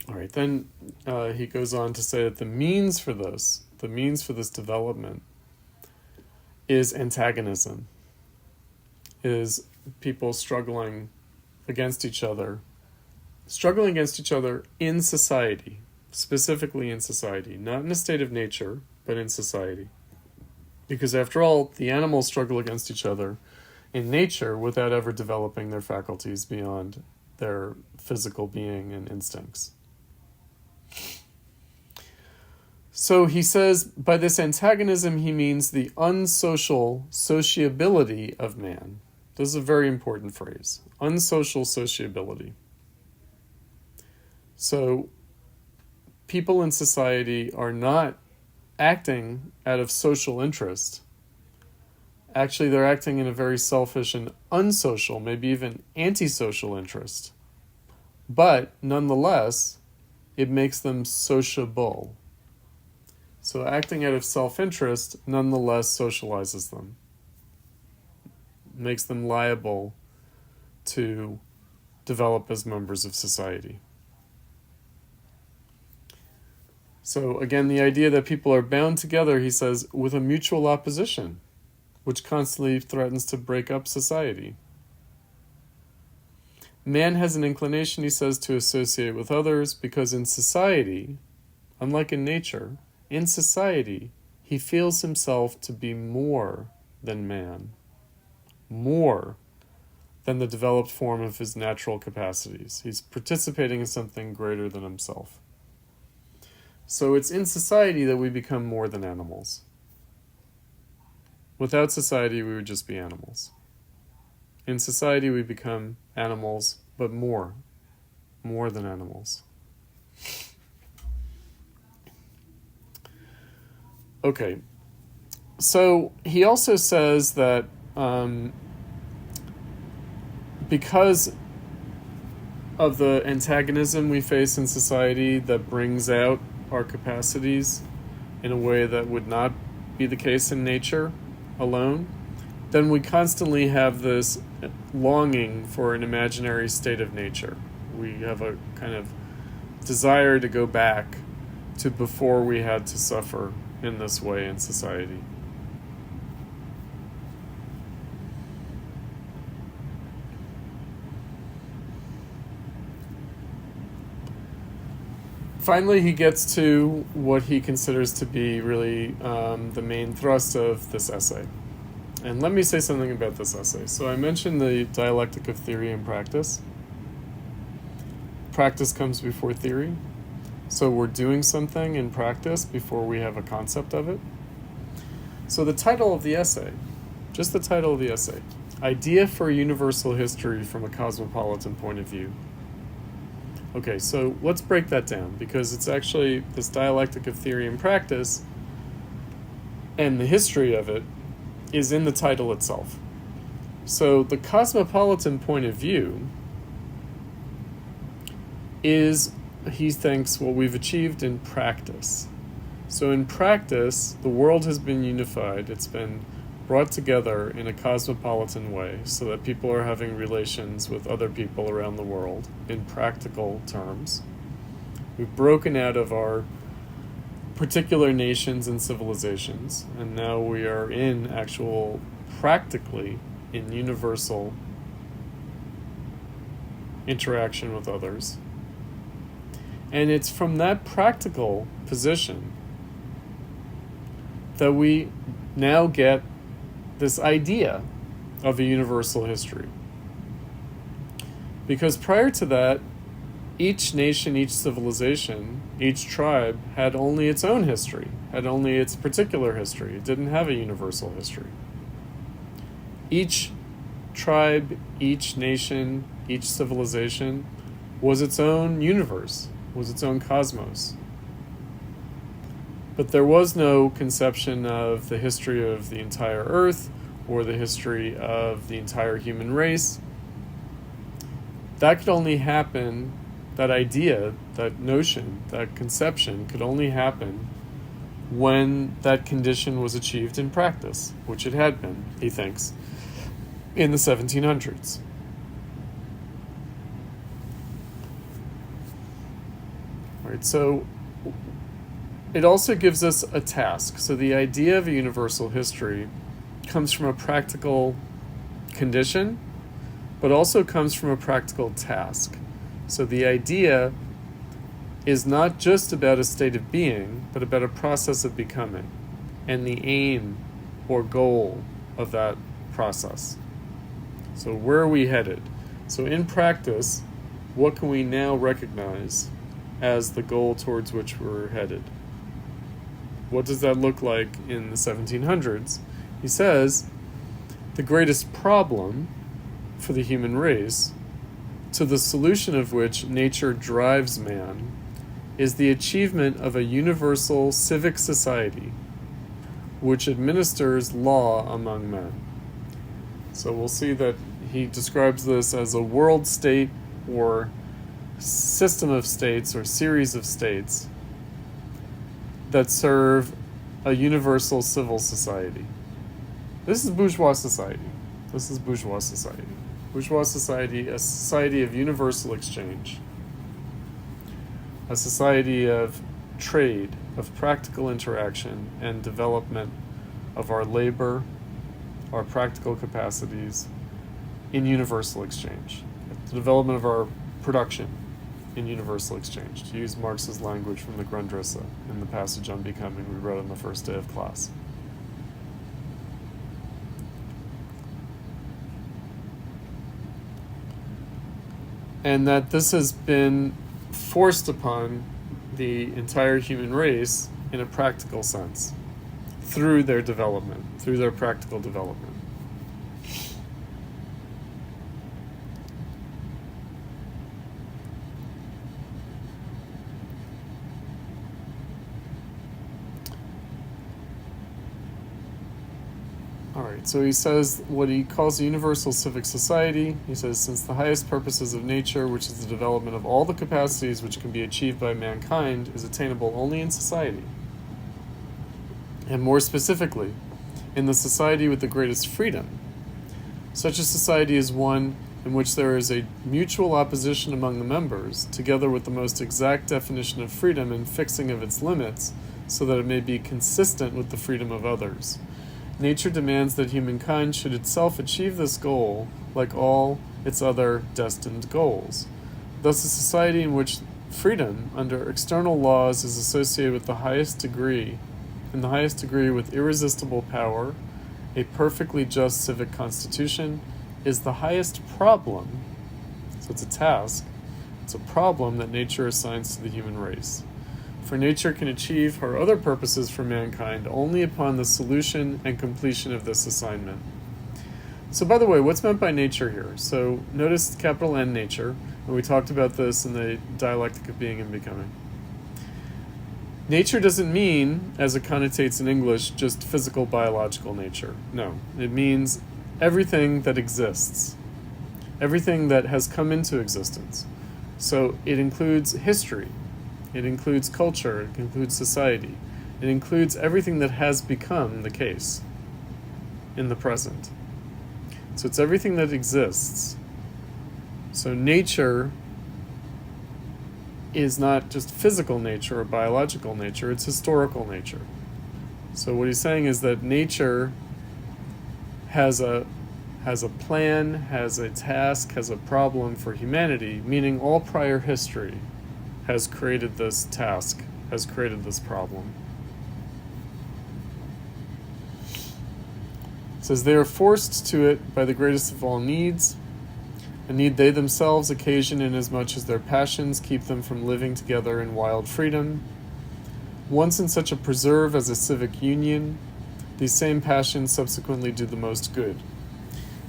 All right, then he goes on to say that the means for this development is antagonism, is people struggling against each other in society, specifically in society, not in a state of nature, but in society. Because after all, the animals struggle against each other in nature without ever developing their faculties beyond their physical being and instincts. So he says, by this antagonism, he means the unsocial sociability of man. This is a very important phrase. Unsocial sociability. So people in society are not acting out of social interest. Actually, they're acting in a very selfish and unsocial, maybe even antisocial interest. But nonetheless, it makes them sociable. So acting out of self-interest nonetheless socializes them, makes them liable to develop as members of society. So again, the idea that people are bound together, he says, with a mutual opposition, which constantly threatens to break up society. Man has an inclination, he says, to associate with others because in society, unlike in nature, in society, he feels himself to be more than man, more than the developed form of his natural capacities. He's participating in something greater than himself. So it's in society that we become more than animals. Without society, we would just be animals. In society, we become animals, but more than animals. Okay, so he also says that because of the antagonism we face in society that brings out our capacities in a way that would not be the case in nature alone, then we constantly have this longing for an imaginary state of nature. We have a kind of desire to go back to before we had to suffer in this way in society. Finally, he gets to what he considers to be really the main thrust of this essay. And let me say something about this essay. So I mentioned the dialectic of theory and practice. Practice comes before theory. So we're doing something in practice before we have a concept of it. So the title of the essay, just the title of the essay, Idea for a Universal History from a Cosmopolitan Point of View. Okay, so let's break that down, because it's actually this dialectic of theory and practice, and the history of it is in the title itself. So the cosmopolitan point of view is, he thinks, what we've achieved in practice. So in practice, the world has been unified. It's been brought together in a cosmopolitan way so that people are having relations with other people around the world in practical terms. We've broken out of our particular nations and civilizations, and now we are in actual, practically, in universal interaction with others. And it's from that practical position that we now get this idea of a universal history. Because prior to that, each nation, each civilization, each tribe had only its own history, had only its particular history. It didn't have a universal history. Each tribe, each nation, each civilization was its own universe, was its own cosmos. But there was no conception of the history of the entire Earth or the history of the entire human race. That could only happen, that idea, that notion, that conception could only happen when that condition was achieved in practice, which it had been, he thinks, in the 1700s. All right, so it also gives us a task. So the idea of a universal history comes from a practical condition, but also comes from a practical task. So the idea is not just about a state of being, but about a process of becoming, and the aim or goal of that process. So where are we headed? So in practice, what can we now recognize as the goal towards which we're headed? What does that look like in the 1700s? He says, the greatest problem for the human race, to the solution of which nature drives man, is the achievement of a universal civic society which administers law among men. So we'll see that he describes this as a world state or system of states or series of states that serve a universal civil society. This is bourgeois society. This is bourgeois society. Bourgeois society, a society of universal exchange, a society of trade, of practical interaction and development of our labor, our practical capacities in universal exchange, the development of our production in universal exchange, to use Marx's language from the Grundrisse in the passage on becoming we read on the first day of class. And that this has been forced upon the entire human race in a practical sense, through their development, through their practical development. Alright, so he says what he calls a universal civic society. He says, since the highest purposes of nature, which is the development of all the capacities which can be achieved by mankind, is attainable only in society, and more specifically, in the society with the greatest freedom. Such a society is one in which there is a mutual opposition among the members, together with the most exact definition of freedom and fixing of its limits, so that it may be consistent with the freedom of others. Nature demands that humankind should itself achieve this goal, like all its other destined goals. Thus, a society in which freedom under external laws is associated with the highest degree, with irresistible power, a perfectly just civic constitution, is the highest problem. So it's a task. It's a problem that nature assigns to the human race. For nature can achieve her other purposes for mankind only upon the solution and completion of this assignment. So by the way, what's meant by nature here? So notice capital N, nature, and we talked about this in the dialectic of being and becoming. Nature doesn't mean, as it connotates in English, just physical, biological nature. No, it means everything that exists, everything that has come into existence. So it includes history. It includes culture, it includes society. It includes everything that has become the case in the present. So it's everything that exists. So nature is not just physical nature or biological nature, it's historical nature. So what he's saying is that nature has a plan, has a task, has a problem for humanity, meaning all prior history has created this task, has created this problem. It says, they are forced to it by the greatest of all needs, a need they themselves occasion inasmuch as their passions keep them from living together in wild freedom. Once in such a preserve as a civic union, these same passions subsequently do the most good.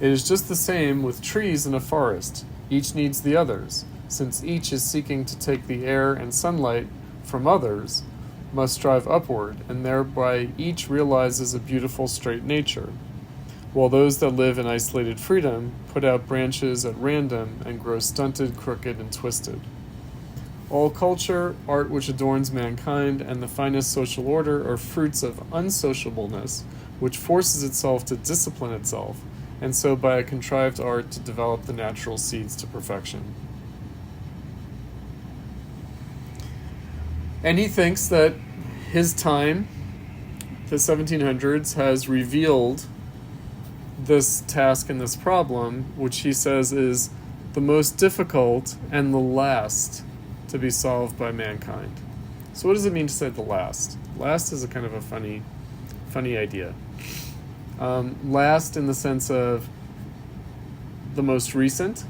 It is just the same with trees in a forest. Each needs the others, since each is seeking to take the air and sunlight from others, must strive upward, and thereby each realizes a beautiful straight nature, while those that live in isolated freedom put out branches at random and grow stunted, crooked, and twisted. All culture, art which adorns mankind, and the finest social order are fruits of unsociableness, which forces itself to discipline itself, and so by a contrived art to develop the natural seeds to perfection. And he thinks that his time, the 1700s, has revealed this task and this problem, which he says is the most difficult and the last to be solved by mankind. So what does it mean to say the last? Last is a kind of a funny idea. Last in the sense of the most recent.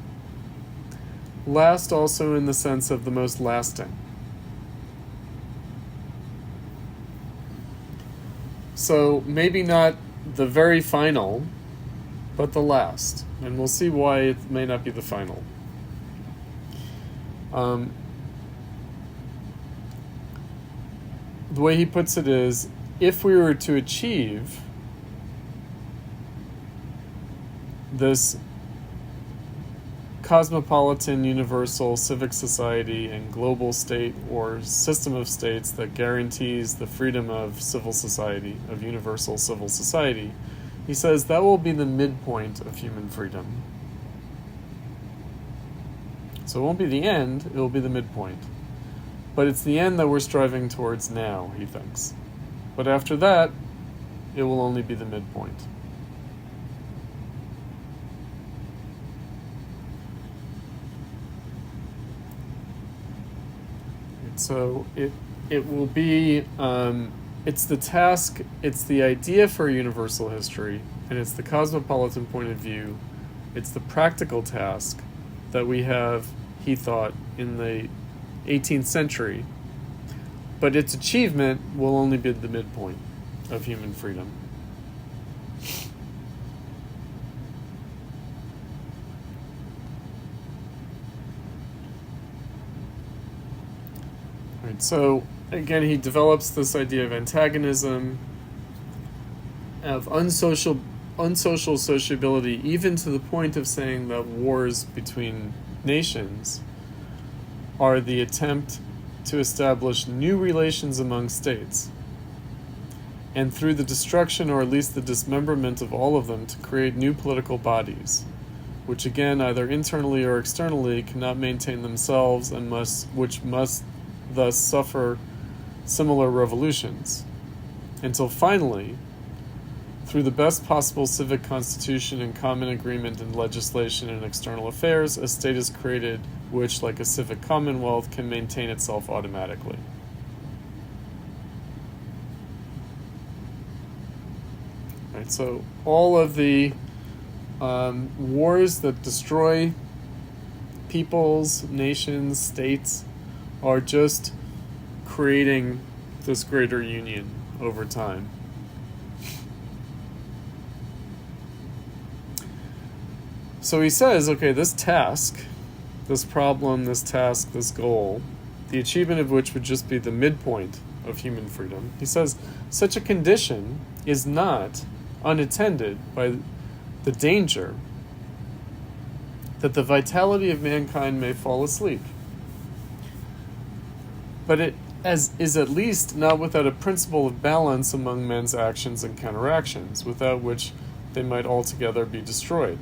Last also in the sense of the most lasting. So maybe not the very final, but the last. And we'll see why it may not be the final. The way he puts it is, if we were to achieve this cosmopolitan, universal civic society and global state or system of states that guarantees the freedom of civil society, of universal civil society, he says that will be the midpoint of human freedom. So it won't be the end, it will be the midpoint. But it's the end that we're striving towards now, he thinks. But after that, it will only be the midpoint. So it will be, it's the task, it's the idea for a universal history, and it's the cosmopolitan point of view, it's the practical task that we have, he thought, in the 18th century, but its achievement will only be the midpoint of human freedom. Right, so again, he develops this idea of antagonism, of unsocial sociability, even to the point of saying that wars between nations are the attempt to establish new relations among states, and through the destruction or at least the dismemberment of all of them to create new political bodies, which again, either internally or externally, cannot maintain themselves and which must thus suffer similar revolutions, until finally, through the best possible civic constitution and common agreement in legislation and external affairs, a state is created which, like a civic commonwealth, can maintain itself automatically. Right, so all of the wars that destroy peoples, nations, states, are just creating this greater union over time. So he says, okay, this task, this problem, this task, this goal, the achievement of which would just be the midpoint of human freedom, he says, such a condition is not unattended by the danger that the vitality of mankind may fall asleep. But it is at least not without a principle of balance among men's actions and counteractions, without which they might altogether be destroyed.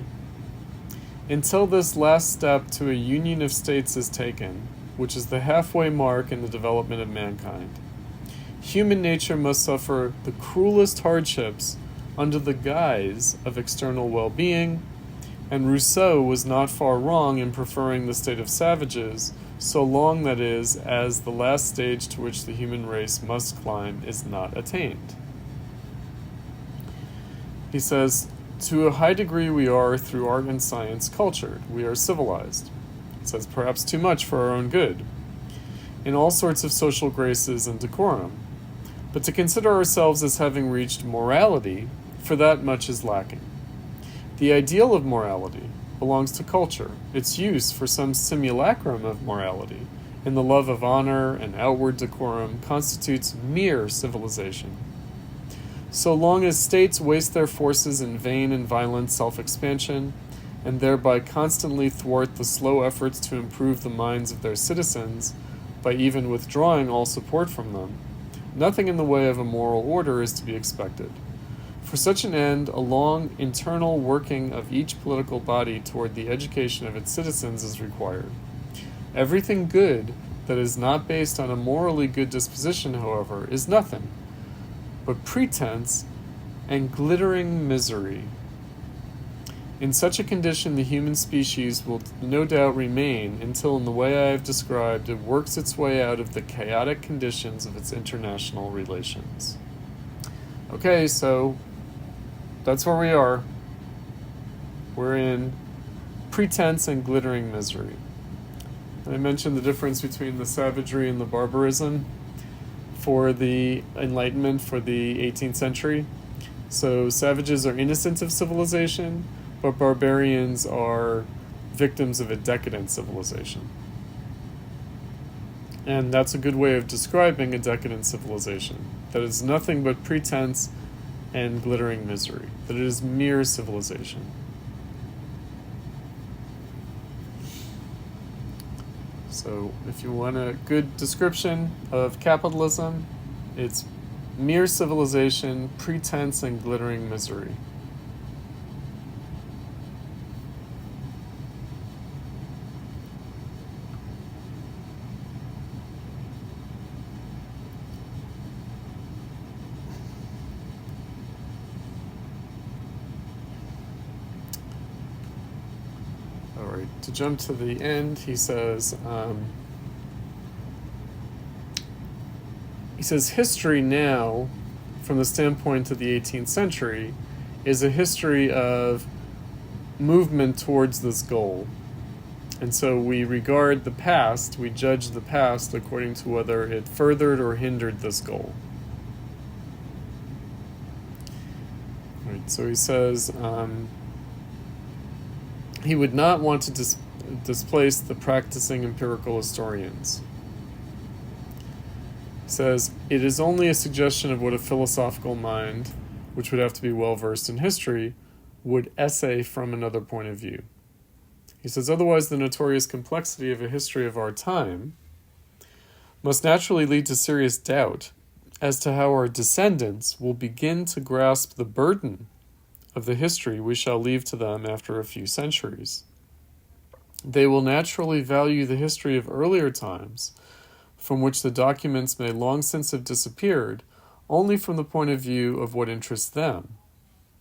Until this last step to a union of states is taken, which is the halfway mark in the development of mankind, human nature must suffer the cruelest hardships under the guise of external well-being, and Rousseau was not far wrong in preferring the state of savages, so long, that is, as the last stage to which the human race must climb is not attained. He says, to a high degree we are, through art and science, cultured. We are civilized. He says, perhaps too much for our own good, in all sorts of social graces and decorum. But to consider ourselves as having reached morality, for that much is lacking. The ideal of morality belongs to culture, its use for some simulacrum of morality, in the love of honor and outward decorum, constitutes mere civilization. So long as states waste their forces in vain and violent self-expansion, and thereby constantly thwart the slow efforts to improve the minds of their citizens, by even withdrawing all support from them, nothing in the way of a moral order is to be expected. For such an end, a long internal working of each political body toward the education of its citizens is required. Everything good that is not based on a morally good disposition, however, is nothing but pretense and glittering misery. In such a condition, the human species will no doubt remain until, in the way I have described, it works its way out of the chaotic conditions of its international relations. Okay, so that's where we are. We're in pretense and glittering misery. I mentioned the difference between the savagery and the barbarism for the Enlightenment, for the 18th century. So savages are innocent of civilization, but barbarians are victims of a decadent civilization. And that's a good way of describing a decadent civilization. That is nothing but pretense and glittering misery. That it is mere civilization. So if you want a good description of capitalism, it's mere civilization, pretense, and glittering misery. All right, to jump to the end, he says, history now, from the standpoint of the 18th century, is a history of movement towards this goal. And so we regard the past, we judge the past according to whether it furthered or hindered this goal. Right, so he says, he would not want to displace the practicing empirical historians. He says, it is only a suggestion of what a philosophical mind, which would have to be well versed in history, would essay from another point of view. He says, otherwise the notorious complexity of a history of our time must naturally lead to serious doubt as to how our descendants will begin to grasp the burden of the history we shall leave to them after a few centuries. They will naturally value the history of earlier times, from which the documents may long since have disappeared, only from the point of view of what interests them,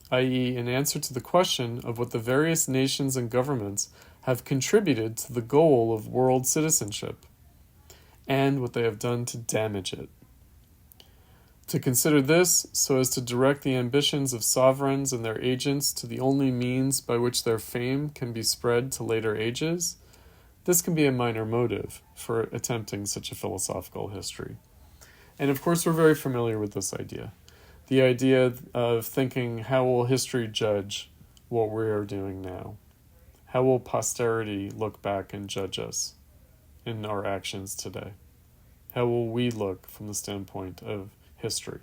i.e., in answer to the question of what the various nations and governments have contributed to the goal of world citizenship, and what they have done to damage it. To consider this so as to direct the ambitions of sovereigns and their agents to the only means by which their fame can be spread to later ages, this can be a minor motive for attempting such a philosophical history. And of course we're very familiar with this idea. The idea of thinking, how will history judge what we are doing now? How will posterity look back and judge us in our actions today? How will we look from the standpoint of history?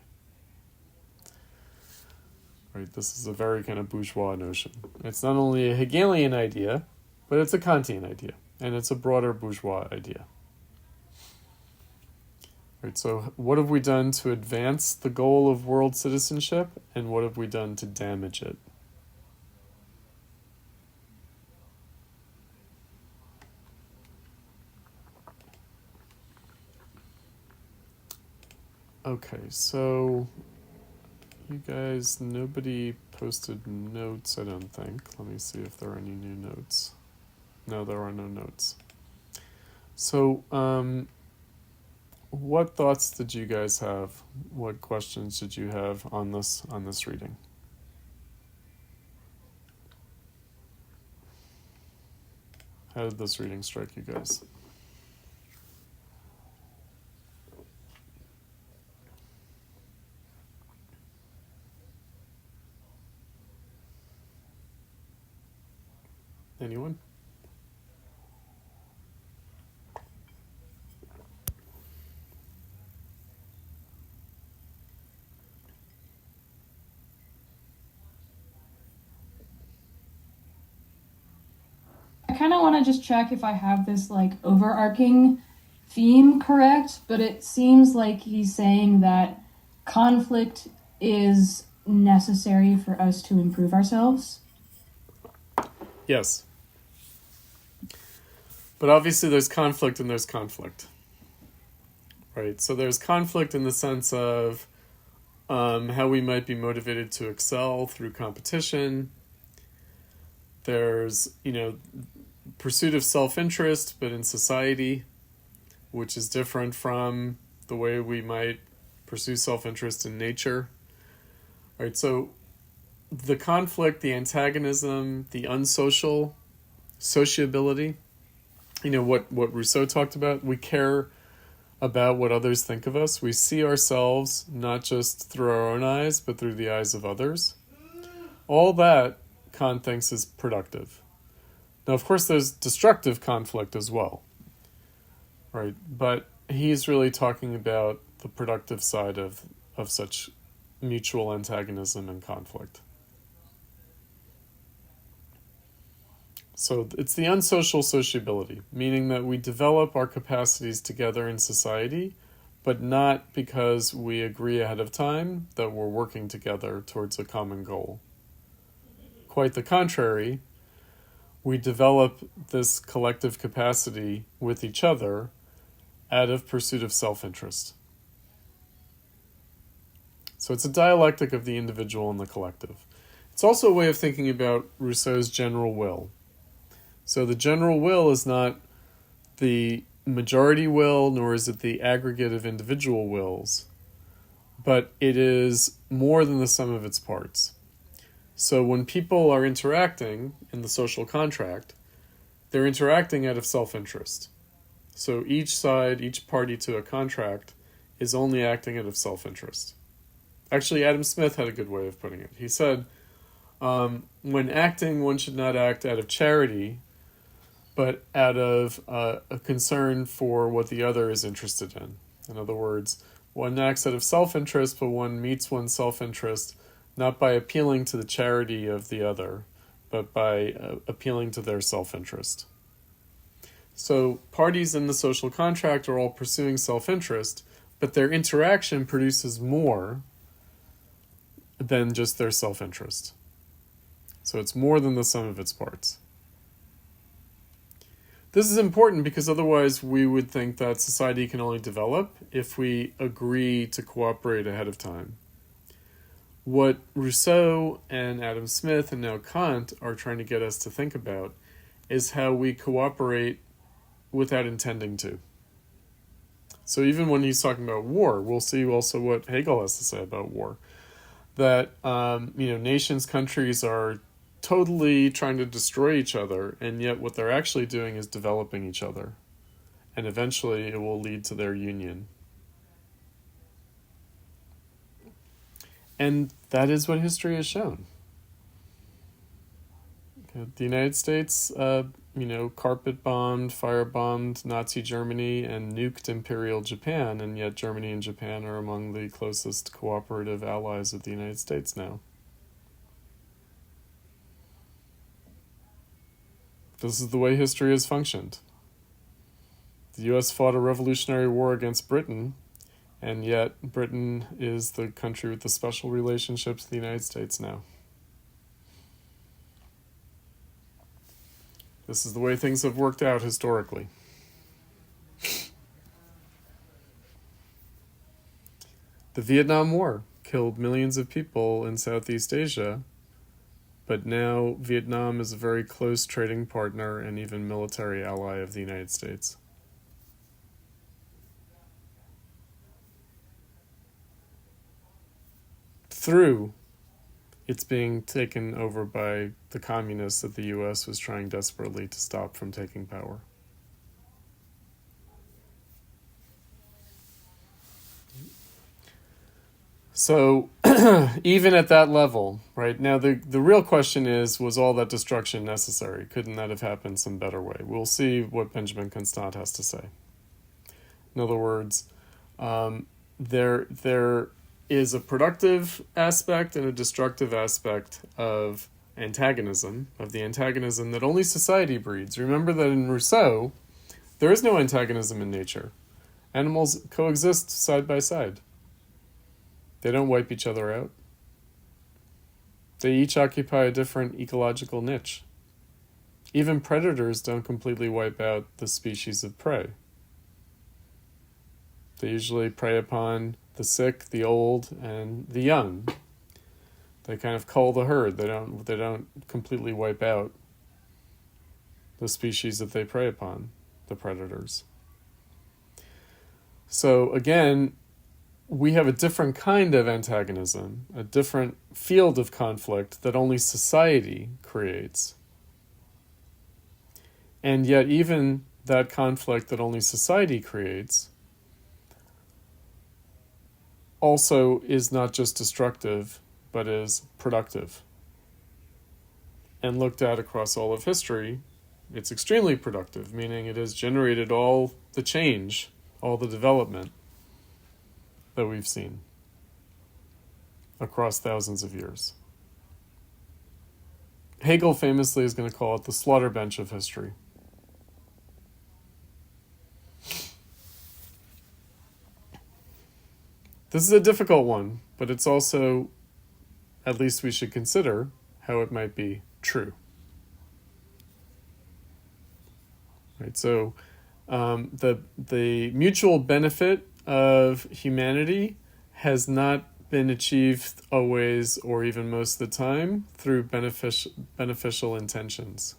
Right, this is a very kind of bourgeois notion. It's not only a Hegelian idea, but it's a Kantian idea, and it's a broader bourgeois idea. Right, so what have we done to advance the goal of world citizenship, and what have we done to damage it? Okay, so you guys, nobody posted notes, I don't think. Let me see if there are any new notes. No, there are no notes. So, what thoughts did you guys have? What questions did you have on this reading? How did this reading strike you guys? Anyone? I kind of want to just check if I have this like overarching theme correct, but it seems like he's saying that conflict is necessary for us to improve ourselves. Yes. But obviously there's conflict and there's conflict. Right? So there's conflict in the sense of how we might be motivated to excel through competition. There's, pursuit of self-interest, but in society, which is different from the way we might pursue self-interest in nature. Right? So the conflict, the antagonism, the unsocial, sociability, what Rousseau talked about, we care about what others think of us. We see ourselves not just through our own eyes, but through the eyes of others. All that Kant thinks is productive. Now, of course, there's destructive conflict as well, right? But he's really talking about the productive side of such mutual antagonism and conflict. So it's the unsocial sociability, meaning that we develop our capacities together in society, but not because we agree ahead of time that we're working together towards a common goal. Quite the contrary, we develop this collective capacity with each other out of pursuit of self-interest. So it's a dialectic of the individual and the collective. It's also a way of thinking about Rousseau's general will. So the general will is not the majority will, nor is it the aggregate of individual wills, but it is more than the sum of its parts. So when people are interacting in the social contract, they're interacting out of self-interest. So each side, each party to a contract is only acting out of self-interest. Actually, Adam Smith had a good way of putting it. He said, when acting, one should not act out of charity, but out of a concern for what the other is interested in. In other words, one acts out of self-interest, but one meets one's self-interest not by appealing to the charity of the other, but by appealing to their self-interest. So parties in the social contract are all pursuing self-interest, but their interaction produces more than just their self-interest. So it's more than the sum of its parts. This is important because otherwise we would think that society can only develop if we agree to cooperate ahead of time. What Rousseau and Adam Smith and now Kant are trying to get us to think about is how we cooperate without intending to. So even when he's talking about war, we'll see also what Hegel has to say about war. That nations, countries are totally trying to destroy each other, and yet what they're actually doing is developing each other. And eventually it will lead to their union. And that is what history has shown. The United States, carpet bombed, firebombed Nazi Germany and nuked Imperial Japan, and yet Germany and Japan are among the closest cooperative allies of the United States now. This is the way history has functioned. The U.S. fought a revolutionary war against Britain, and yet Britain is the country with the special relationships to the United States now. This is the way things have worked out historically. The Vietnam War killed millions of people in Southeast Asia, but now Vietnam is a very close trading partner and even military ally of the United States. Through it's being taken over by the communists that the U.S. was trying desperately to stop from taking power. So even at that level, right, now the real question is, was all that destruction necessary? Couldn't that have happened some better way? We'll see what Benjamin Constant has to say. In other words, there is a productive aspect and a destructive aspect of antagonism, of the antagonism that only society breeds. Remember that in Rousseau, there is no antagonism in nature. Animals coexist side by side. They don't wipe each other out. They each occupy a different ecological niche. Even predators don't completely wipe out the species of prey. They usually prey upon the sick, the old, and the young. They kind of cull the herd. They don't completely wipe out the species that they prey upon, the predators. So again, we have a different kind of antagonism, a different field of conflict that only society creates. And yet even that conflict that only society creates also is not just destructive, but is productive. And looked at across all of history, it's extremely productive, meaning it has generated all the change, all the development that we've seen across thousands of years. Hegel famously is going to call it the slaughter bench of history. This is a difficult one, but it's also, at least we should consider how it might be true. Right, so the mutual benefit of humanity has not been achieved always, or even most of the time, through beneficial intentions.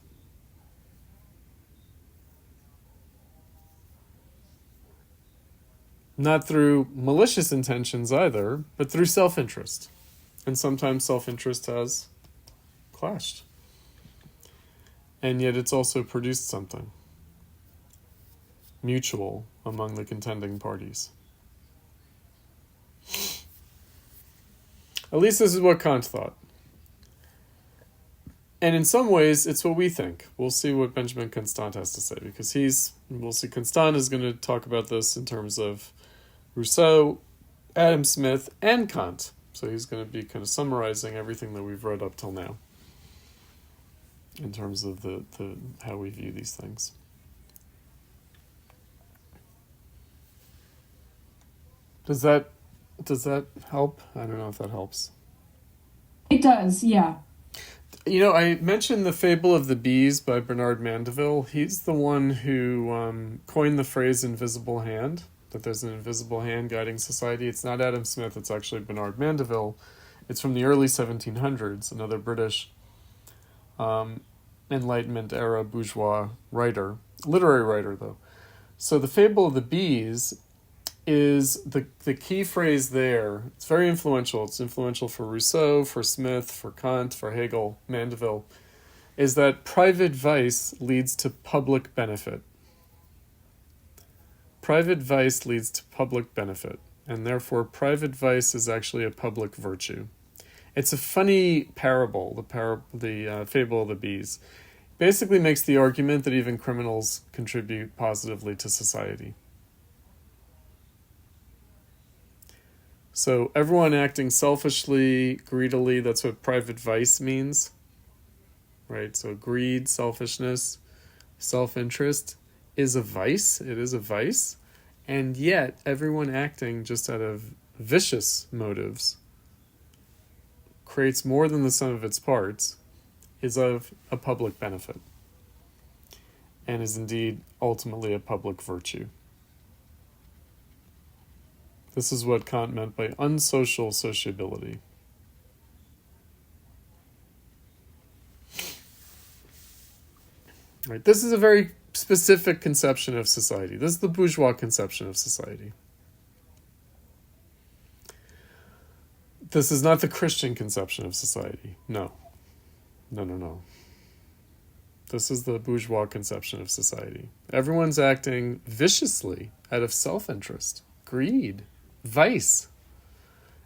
Not through malicious intentions either, but through self-interest. And sometimes self-interest has clashed. And yet it's also produced something mutual among the contending parties. At least this is what Kant thought. And in some ways, it's what we think. We'll see what Benjamin Constant has to say, because we'll see Constant is going to talk about this in terms of Rousseau, Adam Smith, and Kant. So he's going to be kind of summarizing everything that we've read up till now in terms of the how we view these things. Does that help? I don't know if that helps. It does, yeah. You know, I mentioned The Fable of the Bees by Bernard Mandeville. He's the one who coined the phrase invisible hand, that there's an invisible hand guiding society. It's not Adam Smith, it's actually Bernard Mandeville. It's from the early 1700s, another British Enlightenment era bourgeois writer, literary writer though. So The Fable of the Bees is the key phrase there. It's very influential. It's influential for Rousseau, for Smith, for Kant, for Hegel, Mandeville, is that private vice leads to public benefit. Private vice leads to public benefit, and therefore private vice is actually a public virtue. It's a funny parable, the Fable of the Bees. Basically makes the argument that even criminals contribute positively to society. So everyone acting selfishly, greedily, that's what private vice means, right? So greed, selfishness, self-interest is a vice. It is a vice. And yet everyone acting just out of vicious motives creates more than the sum of its parts, is of a public benefit, and is indeed ultimately a public virtue. This is what Kant meant by unsocial sociability. Right, this is a very specific conception of society. This is the bourgeois conception of society. This is not the Christian conception of society. No. No. This is the bourgeois conception of society. Everyone's acting viciously out of self-interest, greed, vice.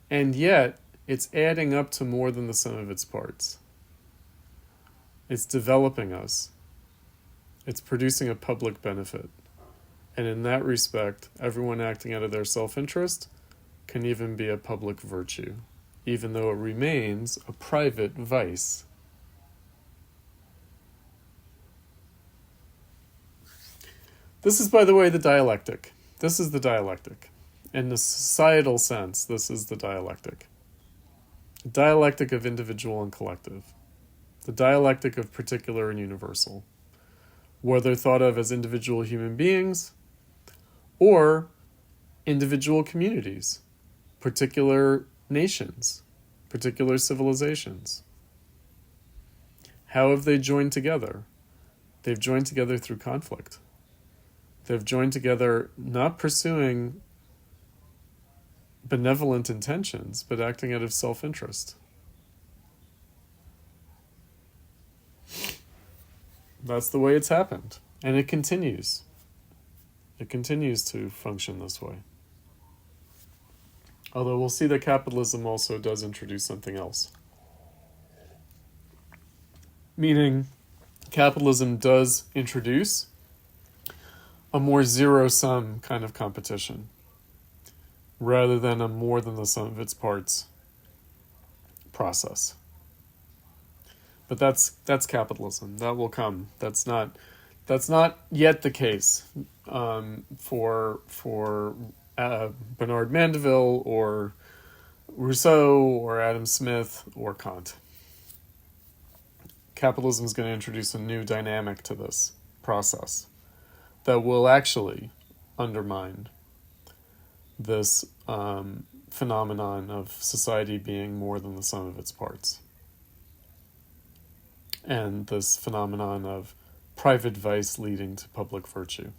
And yet, it's adding up to more than the sum of its parts. It's developing us. It's producing a public benefit. And in that respect, everyone acting out of their self-interest can even be a public virtue, even though it remains a private vice. This is, by the way, the dialectic. This is the dialectic. In the societal sense, this is the dialectic. The dialectic of individual and collective. The dialectic of particular and universal. Whether thought of as individual human beings or individual communities, particular nations, particular civilizations. How have they joined together? They've joined together through conflict. They've joined together not pursuing benevolent intentions, but acting out of self-interest. That's the way it's happened. And it continues. It continues to function this way. Although we'll see that capitalism also does introduce something else. Meaning, capitalism does introduce a more zero-sum kind of competition, rather than a more than the sum of its parts process. But that's capitalism. That will come. That's not yet the case for Bernard Mandeville or Rousseau or Adam Smith or Kant. Capitalism is going to introduce a new dynamic to this process that will actually undermine this phenomenon of society being more than the sum of its parts. And this phenomenon of private vice leading to public virtue.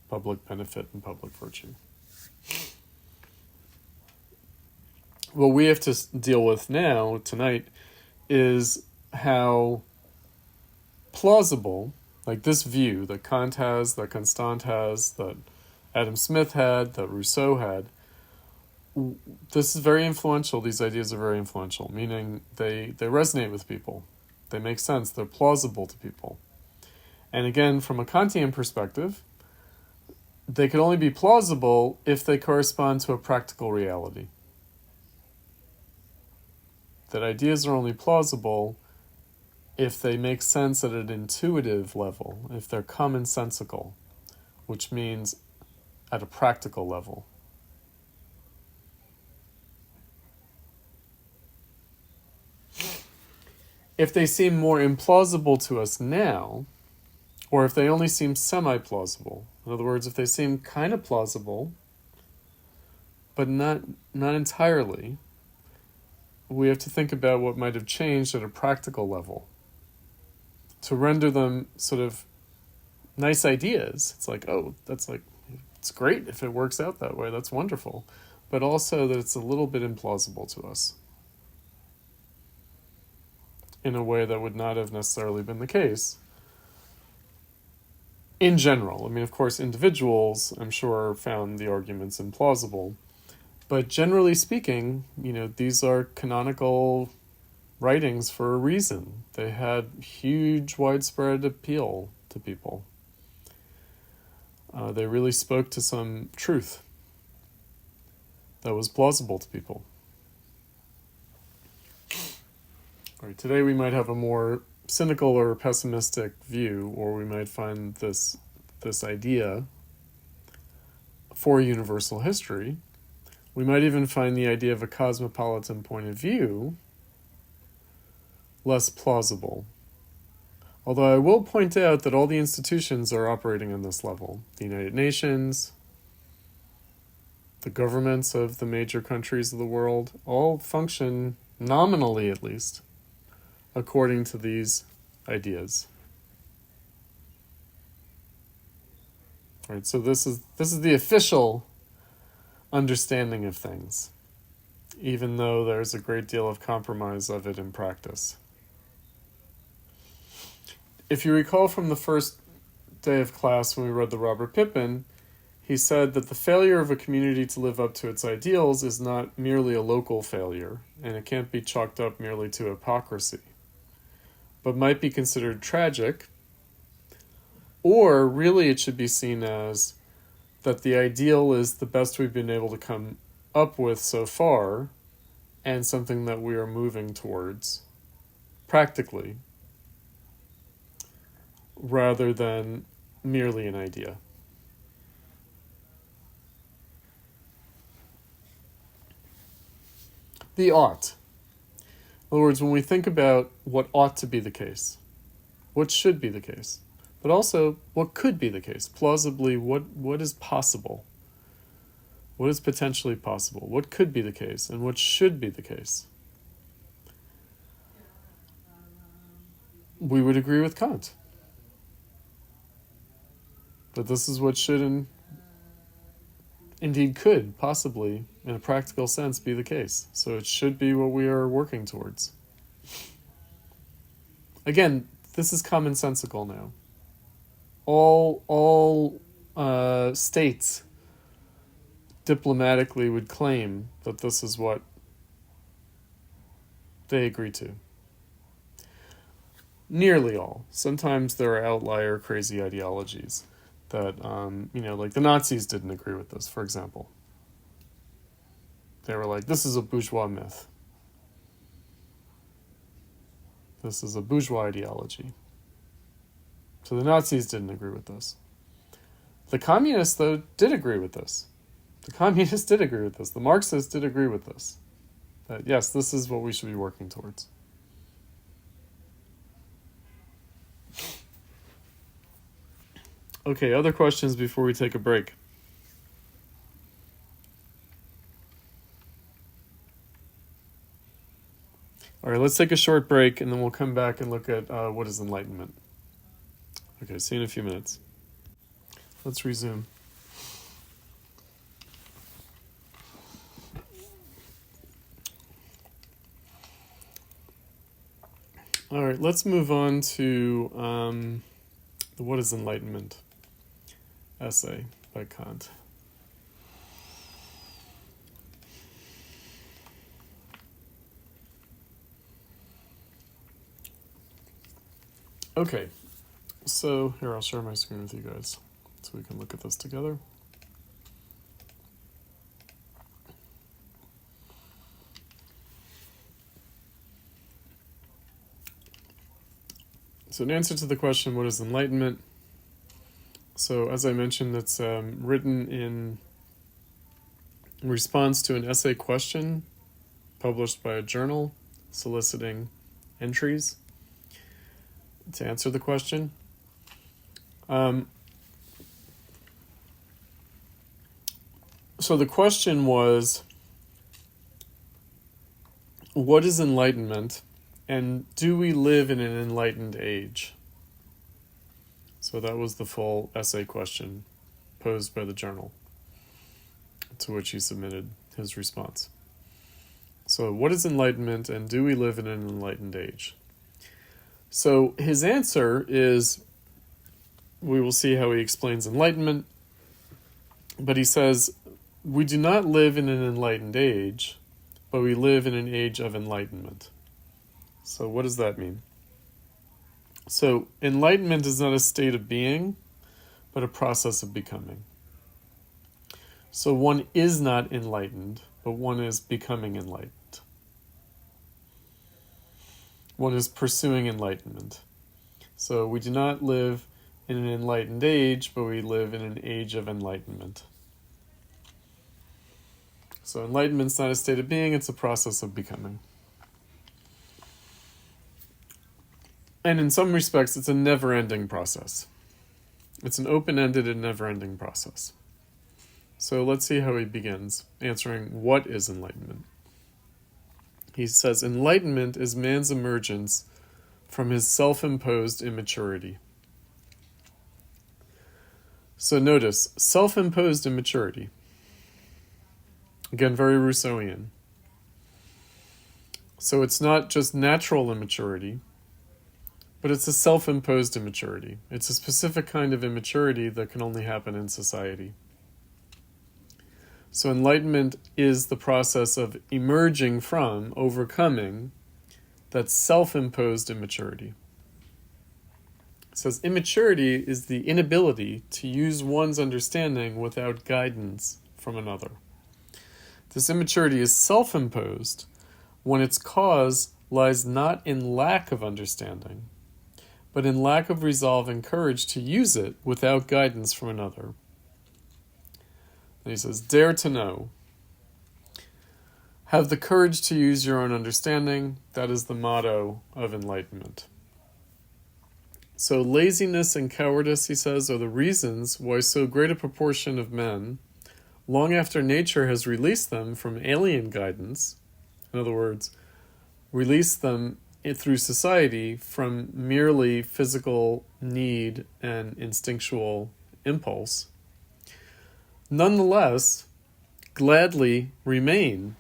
Public benefit and public virtue. What we have to deal with now, tonight, is how plausible, like this view that Kant has, that Constant has, that Adam Smith had, that Rousseau had, this is very influential. These ideas are very influential, meaning they resonate with people. They make sense. They're plausible to people. And again, from a Kantian perspective, they could only be plausible if they correspond to a practical reality. That ideas are only plausible if they make sense at an intuitive level, if they're commonsensical, which means at a practical level. If they seem more implausible to us now, or if they only seem semi-plausible, in other words, if they seem kind of plausible, but not entirely, we have to think about what might have changed at a practical level to render them sort of nice ideas. It's like, oh, it's great if it works out that way, that's wonderful. But also that it's a little bit implausible to us in a way that would not have necessarily been the case. In general, I mean, of course, individuals, I'm sure, found the arguments implausible. But generally speaking, these are canonical writings for a reason. They had huge, widespread appeal to people. They really spoke to some truth that was plausible to people. All right, today we might have a more cynical or pessimistic view, or we might find this idea for universal history. We might even find the idea of a cosmopolitan point of view less plausible. Although I will point out that all the institutions are operating on this level. The United Nations, the governments of the major countries of the world, all function, nominally at least, according to these ideas. All right, so this is the official understanding of things, even though there's a great deal of compromise of it in practice. If you recall from the first day of class when we read the Robert Pippin, he said that the failure of a community to live up to its ideals is not merely a local failure, and it can't be chalked up merely to hypocrisy, but might be considered tragic, or really it should be seen as that the ideal is the best we've been able to come up with so far, and something that we are moving towards practically, rather than merely an idea. The ought. In other words, when we think about what ought to be the case, what should be the case, but also what could be the case, plausibly, what is possible, what is potentially possible, what could be the case, and what should be the case, we would agree with Kant. But this is what should and indeed could possibly, in a practical sense, be the case. So it should be what we are working towards. Again, this is commonsensical now. All states diplomatically would claim that this is what they agree to. Nearly all. Sometimes there are outlier crazy ideologies that, like the Nazis didn't agree with this, for example. They were like, this is a bourgeois myth. This is a bourgeois ideology. So the Nazis didn't agree with this. The communists, though, did agree with this. The communists did agree with this. The Marxists did agree with this. That, yes, this is what we should be working towards. Okay, other questions before we take a break? All right, let's take a short break, and then we'll come back and look at what is enlightenment. Okay, see you in a few minutes. Let's resume. All right, let's move on to the What is Enlightenment essay by Kant. Okay, so here I'll share my screen with you guys so we can look at this together. So in answer to the question, what is enlightenment? So as I mentioned, it's written in response to an essay question published by a journal soliciting entries to answer the question. So the question was, what is enlightenment, and do we live in an enlightened age? So that was the full essay question posed by the journal, to which he submitted his response. So what is enlightenment, and do we live in an enlightened age? So his answer is, we will see how he explains enlightenment, but he says, we do not live in an enlightened age, but we live in an age of enlightenment. So what does that mean? So enlightenment is not a state of being, but a process of becoming. So one is not enlightened, but one is becoming enlightened. One is pursuing enlightenment. So we do not live in an enlightened age, but we live in an age of enlightenment. So enlightenment's not a state of being, it's a process of becoming. And in some respects, it's a never-ending process. It's an open-ended and never-ending process. So let's see how he begins, answering what is enlightenment. He says, enlightenment is man's emergence from his self-imposed immaturity. So notice, self-imposed immaturity. Again, very Rousseauian. So it's not just natural immaturity, but it's a self-imposed immaturity. It's a specific kind of immaturity that can only happen in society. So enlightenment is the process of emerging from, overcoming, that self-imposed immaturity. It says immaturity is the inability to use one's understanding without guidance from another. This immaturity is self-imposed when its cause lies not in lack of understanding, but in lack of resolve and courage to use it without guidance from another. And he says, dare to know. Have the courage to use your own understanding. That is the motto of enlightenment. So laziness and cowardice, he says, are the reasons why so great a proportion of men, long after nature has released them from alien guidance, in other words, released them through society from merely physical need and instinctual impulse, nonetheless gladly remain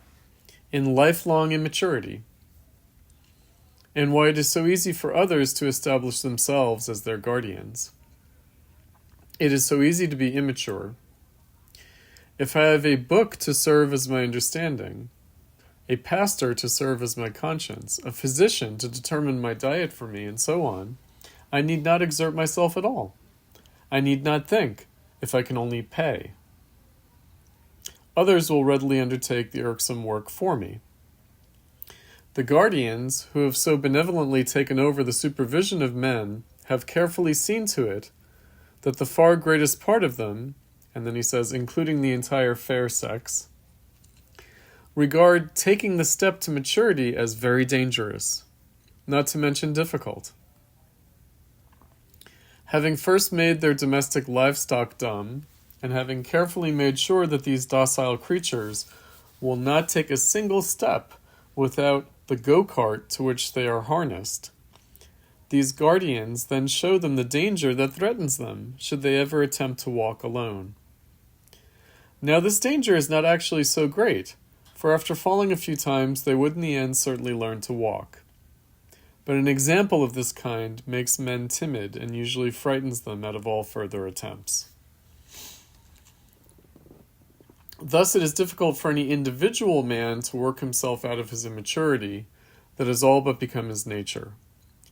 in lifelong immaturity, and why it is so easy for others to establish themselves as their guardians. It is so easy to be immature. If I have a book to serve as my understanding, a pastor to serve as my conscience, a physician to determine my diet for me, and so on, I need not exert myself at all. I need not think, if I can only pay. Others will readily undertake the irksome work for me. The guardians, who have so benevolently taken over the supervision of men, have carefully seen to it that the far greatest part of them, and then he says, including the entire fair sex, regard taking the step to maturity as very dangerous, not to mention difficult. Having first made their domestic livestock dumb, and having carefully made sure that these docile creatures will not take a single step without the go-kart to which they are harnessed, these guardians then show them the danger that threatens them should they ever attempt to walk alone. Now this danger is not actually so great, for after falling a few times they would in the end certainly learn to walk. But an example of this kind makes men timid and usually frightens them out of all further attempts. Thus it is difficult for any individual man to work himself out of his immaturity that has all but become his nature.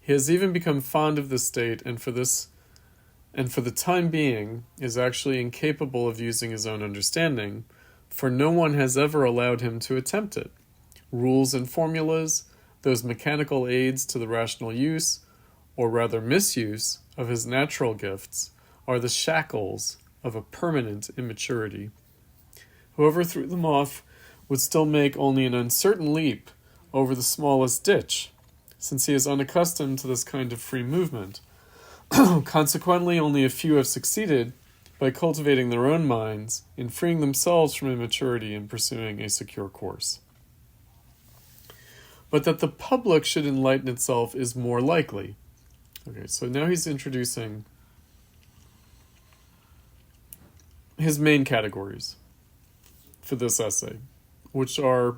He has even become fond of this state, and for the time being is actually incapable of using his own understanding, for no one has ever allowed him to attempt it. Rules and formulas, those mechanical aids to the rational use, or rather misuse, of his natural gifts, are the shackles of a permanent immaturity. Whoever threw them off would still make only an uncertain leap over the smallest ditch, since he is unaccustomed to this kind of free movement. Consequently, only a few have succeeded by cultivating their own minds in freeing themselves from immaturity and pursuing a secure course. But that the public should enlighten itself is more likely. Okay, so now he's introducing his main categories for this essay, which are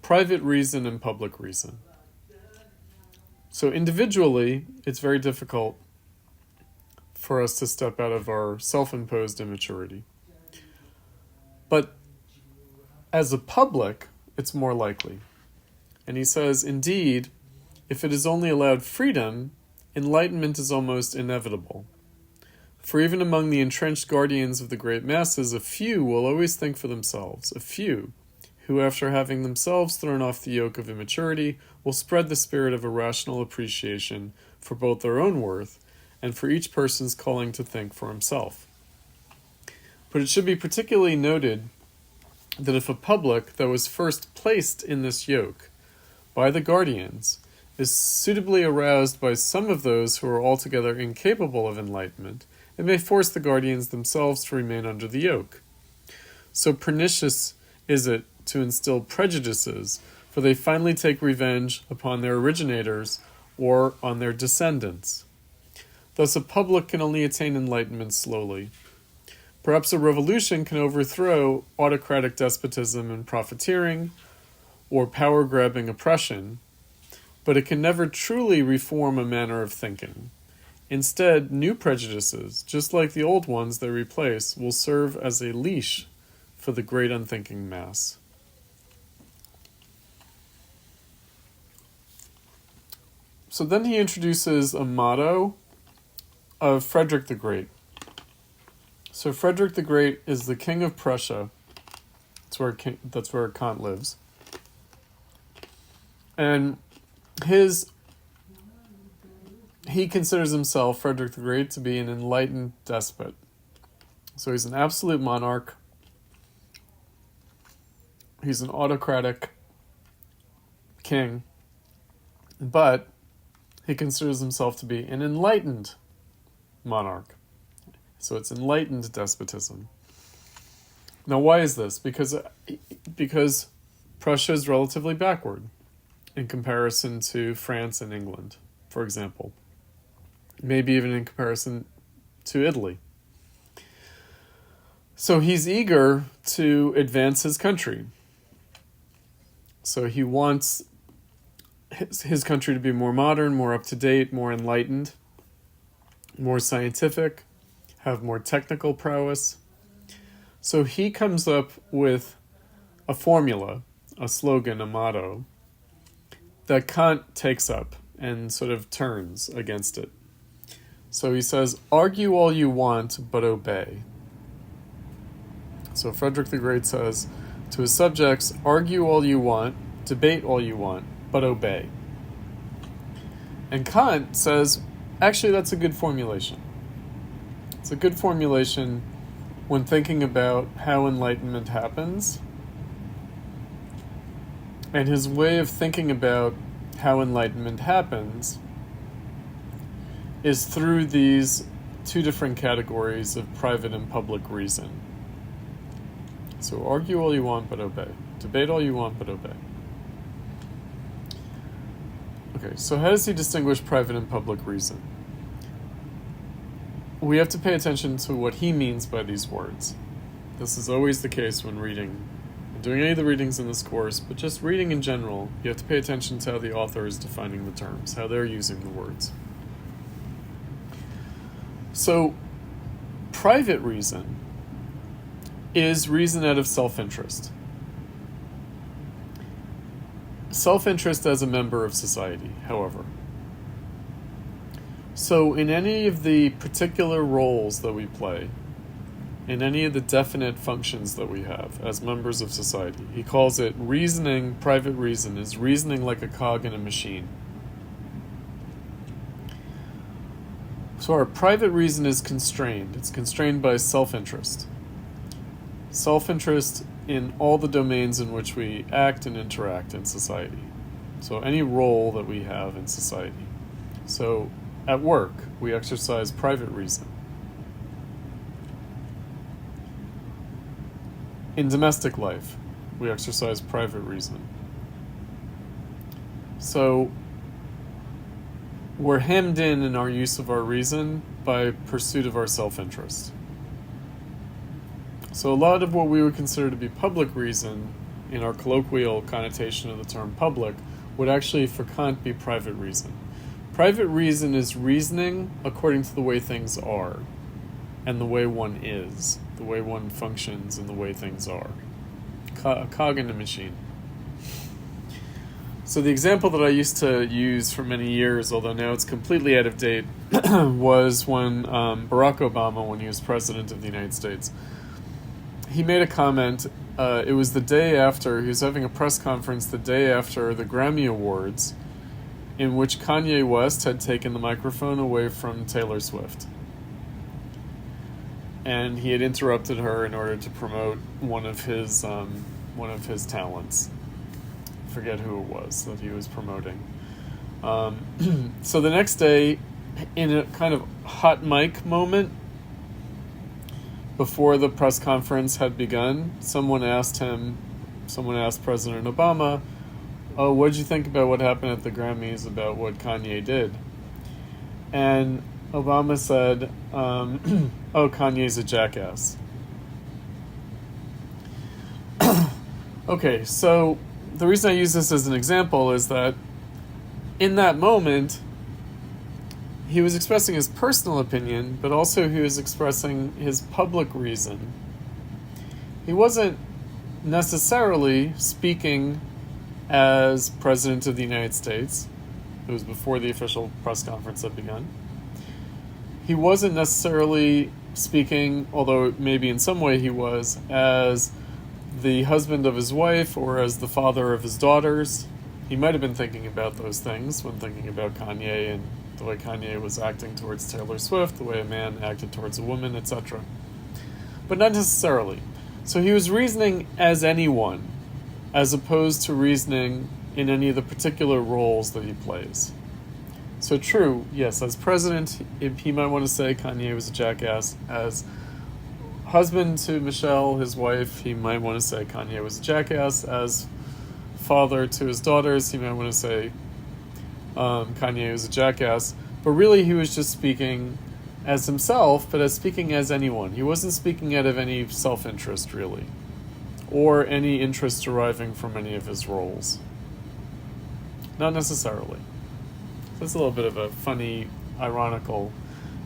private reason and public reason. So individually, it's very difficult for us to step out of our self-imposed immaturity. But as a public, it's more likely. And he says, indeed, if it is only allowed freedom, enlightenment is almost inevitable. For even among the entrenched guardians of the great masses, a few will always think for themselves, a few, who after having themselves thrown off the yoke of immaturity, will spread the spirit of a rational appreciation for both their own worth and for each person's calling to think for himself. But it should be particularly noted that if a public that was first placed in this yoke by the guardians is suitably aroused by some of those who are altogether incapable of enlightenment, it may force the guardians themselves to remain under the yoke. So pernicious is it to instill prejudices, for they finally take revenge upon their originators or on their descendants. Thus a public can only attain enlightenment slowly. Perhaps a revolution can overthrow autocratic despotism and profiteering, or power-grabbing oppression, but it can never truly reform a manner of thinking. Instead, new prejudices, just like the old ones they replace, will serve as a leash for the great unthinking mass. So then he introduces a motto of Frederick the Great. So Frederick the Great is the king of Prussia. That's where Kant lives. And he considers himself, Frederick the Great, to be an enlightened despot. So he's an absolute monarch. He's an autocratic king. But he considers himself to be an enlightened monarch. So it's enlightened despotism. Now, why is this? Because Prussia is relatively backward in comparison to France and England, for example. Maybe even in comparison to Italy. So he's eager to advance his country. So he wants his country to be more modern, more up-to-date, more enlightened, more scientific, have more technical prowess. So he comes up with a formula, a slogan, a motto, that Kant takes up and sort of turns against it. So he says, argue all you want, but obey. So Frederick the Great says to his subjects, argue all you want, debate all you want, but obey. And Kant says, actually, that's a good formulation. It's a good formulation when thinking about how enlightenment happens. And his way of thinking about how enlightenment happens is through these two different categories of private and public reason. So argue all you want, but obey. Debate all you want, but obey. Okay, so how does he distinguish private and public reason? We have to pay attention to what he means by these words. This is always the case when reading. Doing any of the readings in this course, but just reading in general, you have to pay attention to how the author is defining the terms, how they're using the words. So, private reason is reason out of self-interest. Self-interest as a member of society, however. So, in any of the particular roles that we play, in any of the definite functions that we have as members of society, he calls it reasoning. Private reason is reasoning like a cog in a machine. So our private reason is constrained. It's constrained by self-interest. Self-interest in all the domains in which we act and interact in society. So any role that we have in society. So at work, we exercise private reason. In domestic life, we exercise private reason. So we're hemmed in our use of our reason by pursuit of our self-interest. So a lot of what we would consider to be public reason, in our colloquial connotation of the term public, would actually, for Kant, be private reason. Private reason is reasoning according to the way things are, and the way one is, the way one functions and the way things are. A cog in a machine. So the example that I used to use for many years, although now it's completely out of date, was when Barack Obama, when he was president of the United States, he made a comment. It was the day after, he was having a press conference the day after the Grammy Awards, in which Kanye West had taken the microphone away from Taylor Swift. And he had interrupted her in order to promote one of his talents. I forget who it was that he was promoting. So the next day, in a kind of hot mic moment, before the press conference had begun, someone asked President Obama, "Oh, what did you think about what happened at the Grammys about what Kanye did?" And Obama said, "Oh, Kanye's a jackass." Okay, so the reason I use this as an example is that in that moment, he was expressing his personal opinion, but also he was expressing his public reason he wasn't necessarily speaking as President of the United States. It was before the official press conference had begun. He wasn't necessarily speaking, although maybe in some way he was, as the husband of his wife or as the father of his daughters. He might have been thinking about those things when thinking about Kanye and the way Kanye was acting towards Taylor Swift, the way a man acted towards a woman, etc. But not necessarily. So he was reasoning as anyone, as opposed to reasoning in any of the particular roles that he plays. So true, yes, as president, he might want to say Kanye was a jackass. As husband to Michelle, his wife, he might want to say Kanye was a jackass. As father to his daughters, he might want to say Kanye was a jackass. But really, he was just speaking as himself, but as speaking as anyone. He wasn't speaking out of any self-interest, really, or any interest deriving from any of his roles. Not necessarily. That's a little bit of a funny, ironical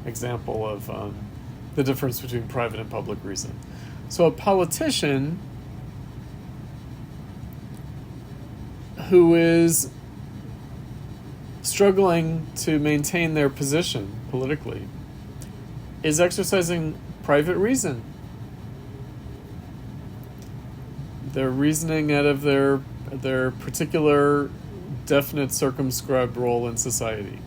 example of the difference between private and public reason. So a politician who is struggling to maintain their position politically is exercising private reason. They're reasoning out of their particular, definite, circumscribed role in society.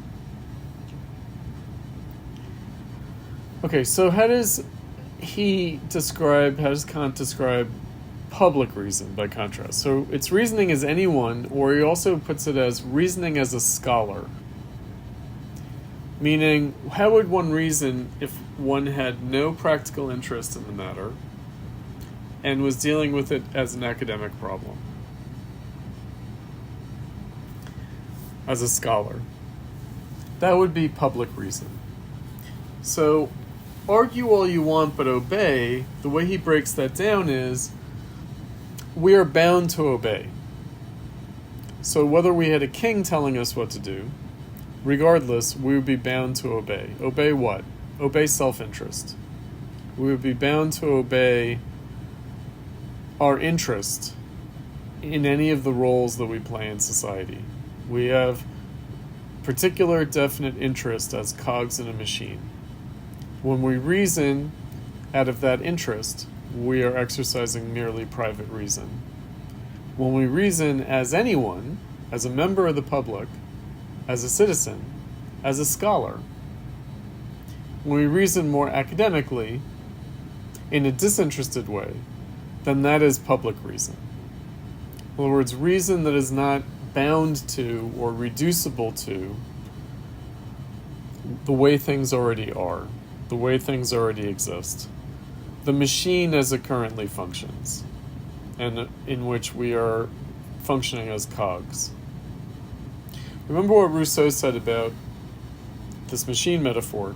Okay, so how does Kant describe public reason by contrast? So it's reasoning as anyone, or he also puts it as reasoning as a scholar. Meaning, how would one reason if one had no practical interest in the matter and was dealing with it as an academic problem? As a scholar. That would be public reason. So, argue all you want but obey, the way he breaks that down is, we are bound to obey. So whether we had a king telling us what to do, regardless, we would be bound to obey. Obey what? Obey self-interest. We would be bound to obey our interest in any of the roles that we play in society. We have particular definite interest as cogs in a machine. When we reason out of that interest, we are exercising merely private reason. When we reason as anyone, as a member of the public, as a citizen, as a scholar, when we reason more academically, in a disinterested way, then that is public reason. In other words, reason that is not bound to or reducible to the way things already are, the way things already exist, the machine as it currently functions, and in which we are functioning as cogs. Remember what Rousseau said about this machine metaphor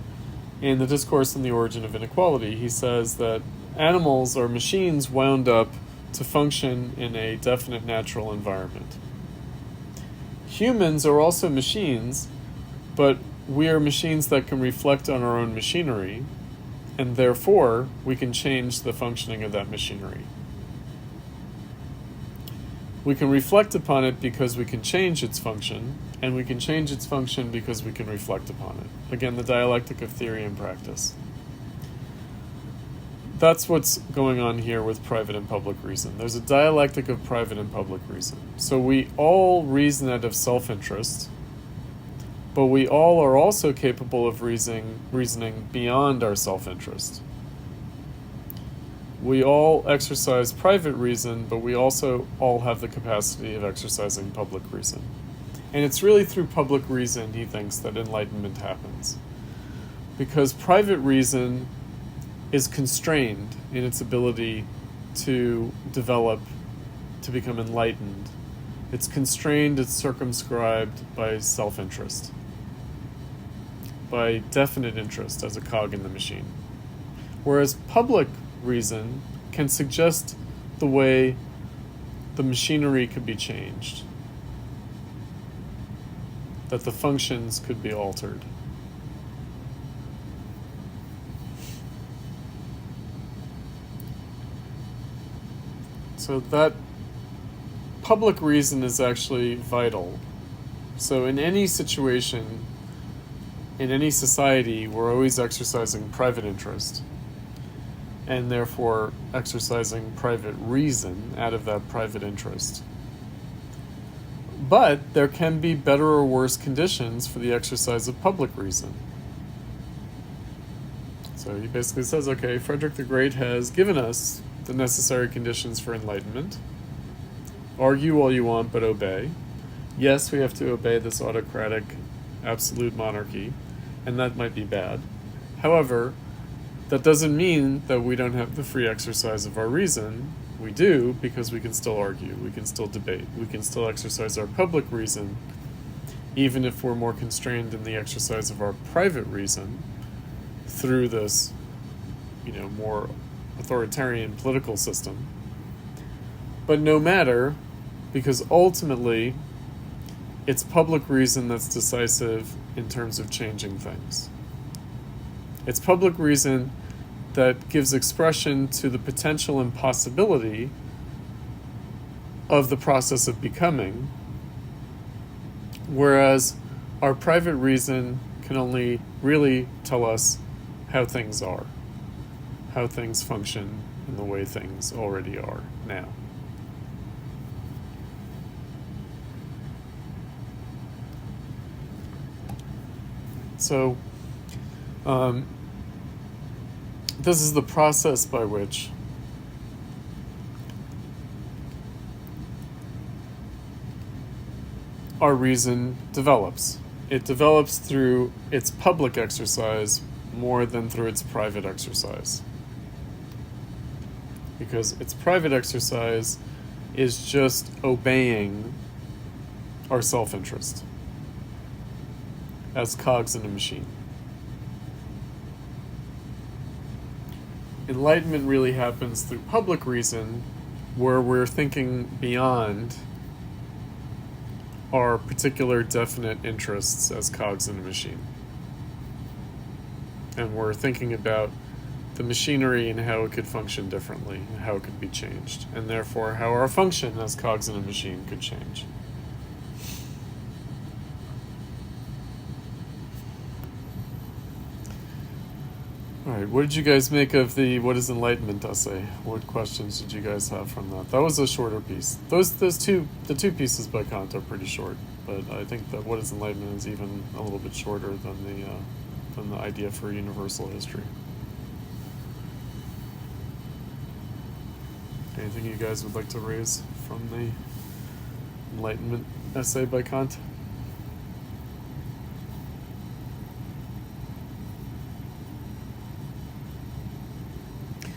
in the Discourse on the Origin of Inequality. He says that animals are machines wound up to function in a definite natural environment. Humans are also machines, but we are machines that can reflect on our own machinery, and therefore we can change the functioning of that machinery. We can reflect upon it because we can change its function, and we can change its function because we can reflect upon it. Again, the dialectic of theory and practice. That's what's going on here with private and public reason. There's a dialectic of private and public reason. So we all reason out of self-interest, but we all are also capable of reasoning beyond our self-interest. We all exercise private reason, but we also all have the capacity of exercising public reason. And it's really through public reason, he thinks, that enlightenment happens. Because private reason is constrained in its ability to develop, to become enlightened. It's constrained, it's circumscribed by self-interest, by definite interest as a cog in the machine. Whereas public reason can suggest the way the machinery could be changed, that the functions could be altered. So that public reason is actually vital. So in any situation, in any society, we're always exercising private interest, and therefore exercising private reason out of that private interest. But there can be better or worse conditions for the exercise of public reason. So he basically says, okay, Frederick the Great has given us the necessary conditions for enlightenment. Argue all you want, but obey. Yes, we have to obey this autocratic absolute monarchy, and that might be bad. However, that doesn't mean that we don't have the free exercise of our reason. We do, because we can still argue, we can still debate, we can still exercise our public reason, even if we're more constrained in the exercise of our private reason through this, more authoritarian political system. But no matter, because ultimately, it's public reason that's decisive in terms of changing things. It's public reason that gives expression to the potential impossibility of the process of becoming, whereas our private reason can only really tell us how things are, how things function in the way things already are now. So, this is the process by which our reason develops. It develops through its public exercise more than through its private exercise. Because its private exercise is just obeying our self-interest as cogs in a machine. Enlightenment really happens through public reason, where we're thinking beyond our particular definite interests as cogs in a machine. And we're thinking about the machinery and how it could function differently, and how it could be changed, and therefore how our function as cogs in a machine could change. All right, what did you guys make of the What is Enlightenment essay? What questions did you guys have from that? That was a shorter piece. The two pieces by Kant are pretty short, but I think that What is Enlightenment is even a little bit shorter than the idea for universal history. Anything you guys would like to raise from the Enlightenment essay by Kant?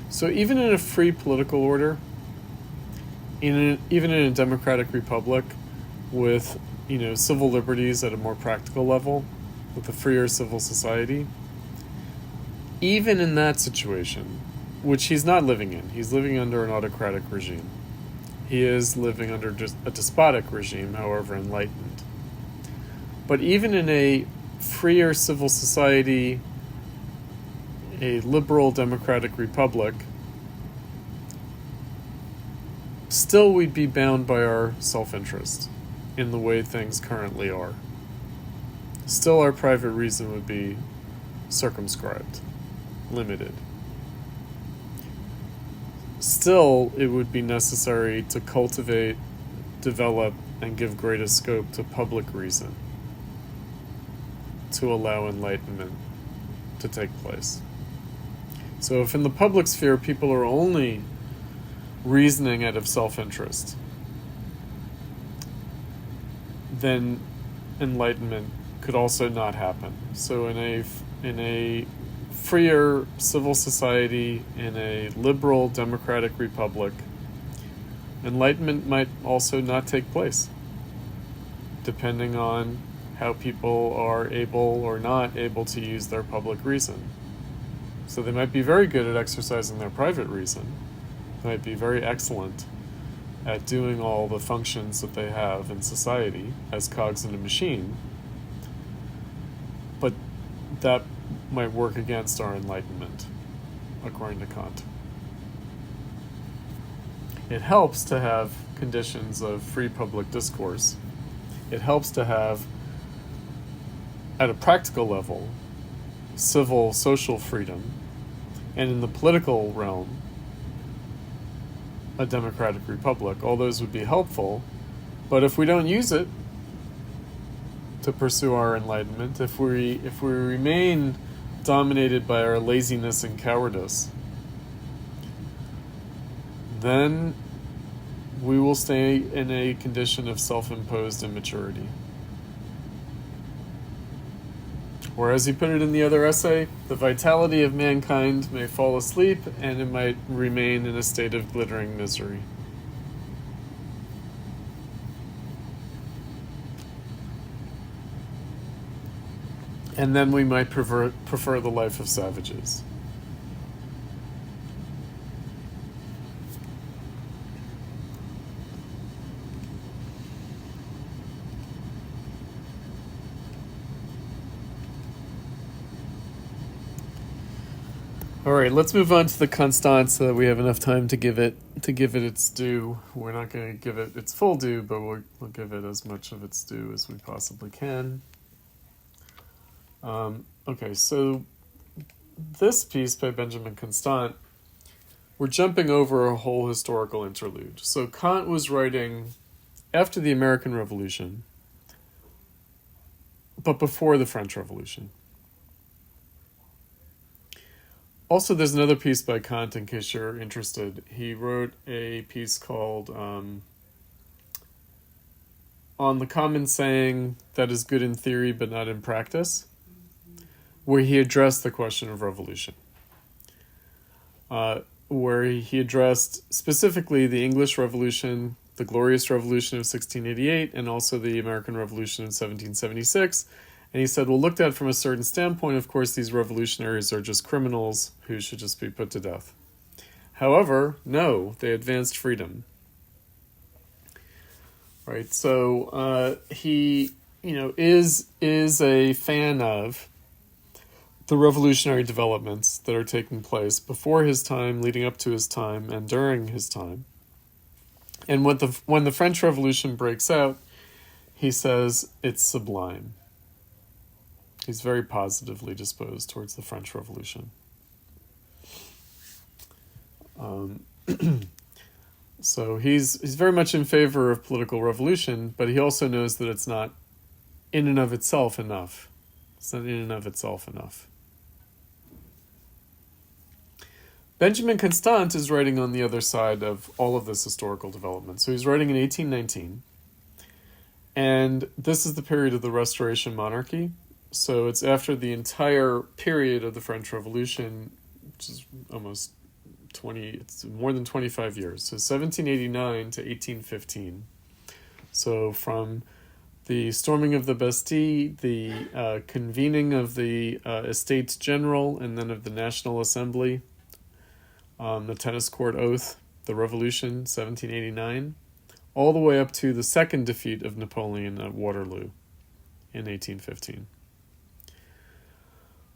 So even in a free political order, even in a democratic republic with, civil liberties at a more practical level, with a freer civil society, even in that situation, which he's not living in, he's living under an autocratic regime. He is living under just a despotic regime, however enlightened. But even in a freer civil society, a liberal democratic republic, still we'd be bound by our self-interest in the way things currently are. Still our private reason would be circumscribed, limited. Still, it would be necessary to cultivate, develop, and give greater scope to public reason to allow enlightenment to take place. So if in the public sphere people are only reasoning out of self-interest, then enlightenment could also not happen. So in a freer civil society, in a liberal democratic republic, enlightenment might also not take place, depending on how people are able or not able to use their public reason. So they might be very good at exercising their private reason. They might be very excellent at doing all the functions that they have in society as cogs in a machine, but that might work against our enlightenment, according to Kant. It helps to have conditions of free public discourse. It helps to have, at a practical level, civil social freedom, and in the political realm, a democratic republic. All those would be helpful, but if we don't use it to pursue our enlightenment, if we remain dominated by our laziness and cowardice, then we will stay in a condition of self-imposed immaturity. Or as he put it in the other essay, the vitality of mankind may fall asleep and it might remain in a state of glittering misery. And then we might prefer the life of savages. All right, let's move on to the Constant so that we have enough time to give it its due. We're not going to give it its full due, but we'll give it as much of its due as we possibly can. Okay, so this piece by Benjamin Constant, we're jumping over a whole historical interlude. So Kant was writing after the American Revolution, but before the French Revolution. Also, there's another piece by Kant, in case you're interested. He wrote a piece called On the Common Saying That is Good in Theory but Not in Practice, where he addressed the question of revolution. Where he addressed specifically the English Revolution, the Glorious Revolution of 1688, and also the American Revolution of 1776. And he said, well, looked at from a certain standpoint, of course, these revolutionaries are just criminals who should just be put to death. However, no, they advanced freedom. Right, so he, is a fan of the revolutionary developments that are taking place before his time, leading up to his time, and during his time. And when the French Revolution breaks out, he says it's sublime. He's very positively disposed towards the French Revolution. So he's very much in favor of political revolution, but he also knows that it's not in and of itself enough. It's not in and of itself enough. Benjamin Constant is writing on the other side of all of this historical development. So he's writing in 1819, and this is the period of the Restoration monarchy. So it's after the entire period of the French Revolution, which is it's more than 25 years. So 1789 to 1815. So from the storming of the Bastille, the convening of the Estates General, and then of the National Assembly, the tennis court oath, the Revolution, 1789, all the way up to the second defeat of Napoleon at Waterloo in 1815.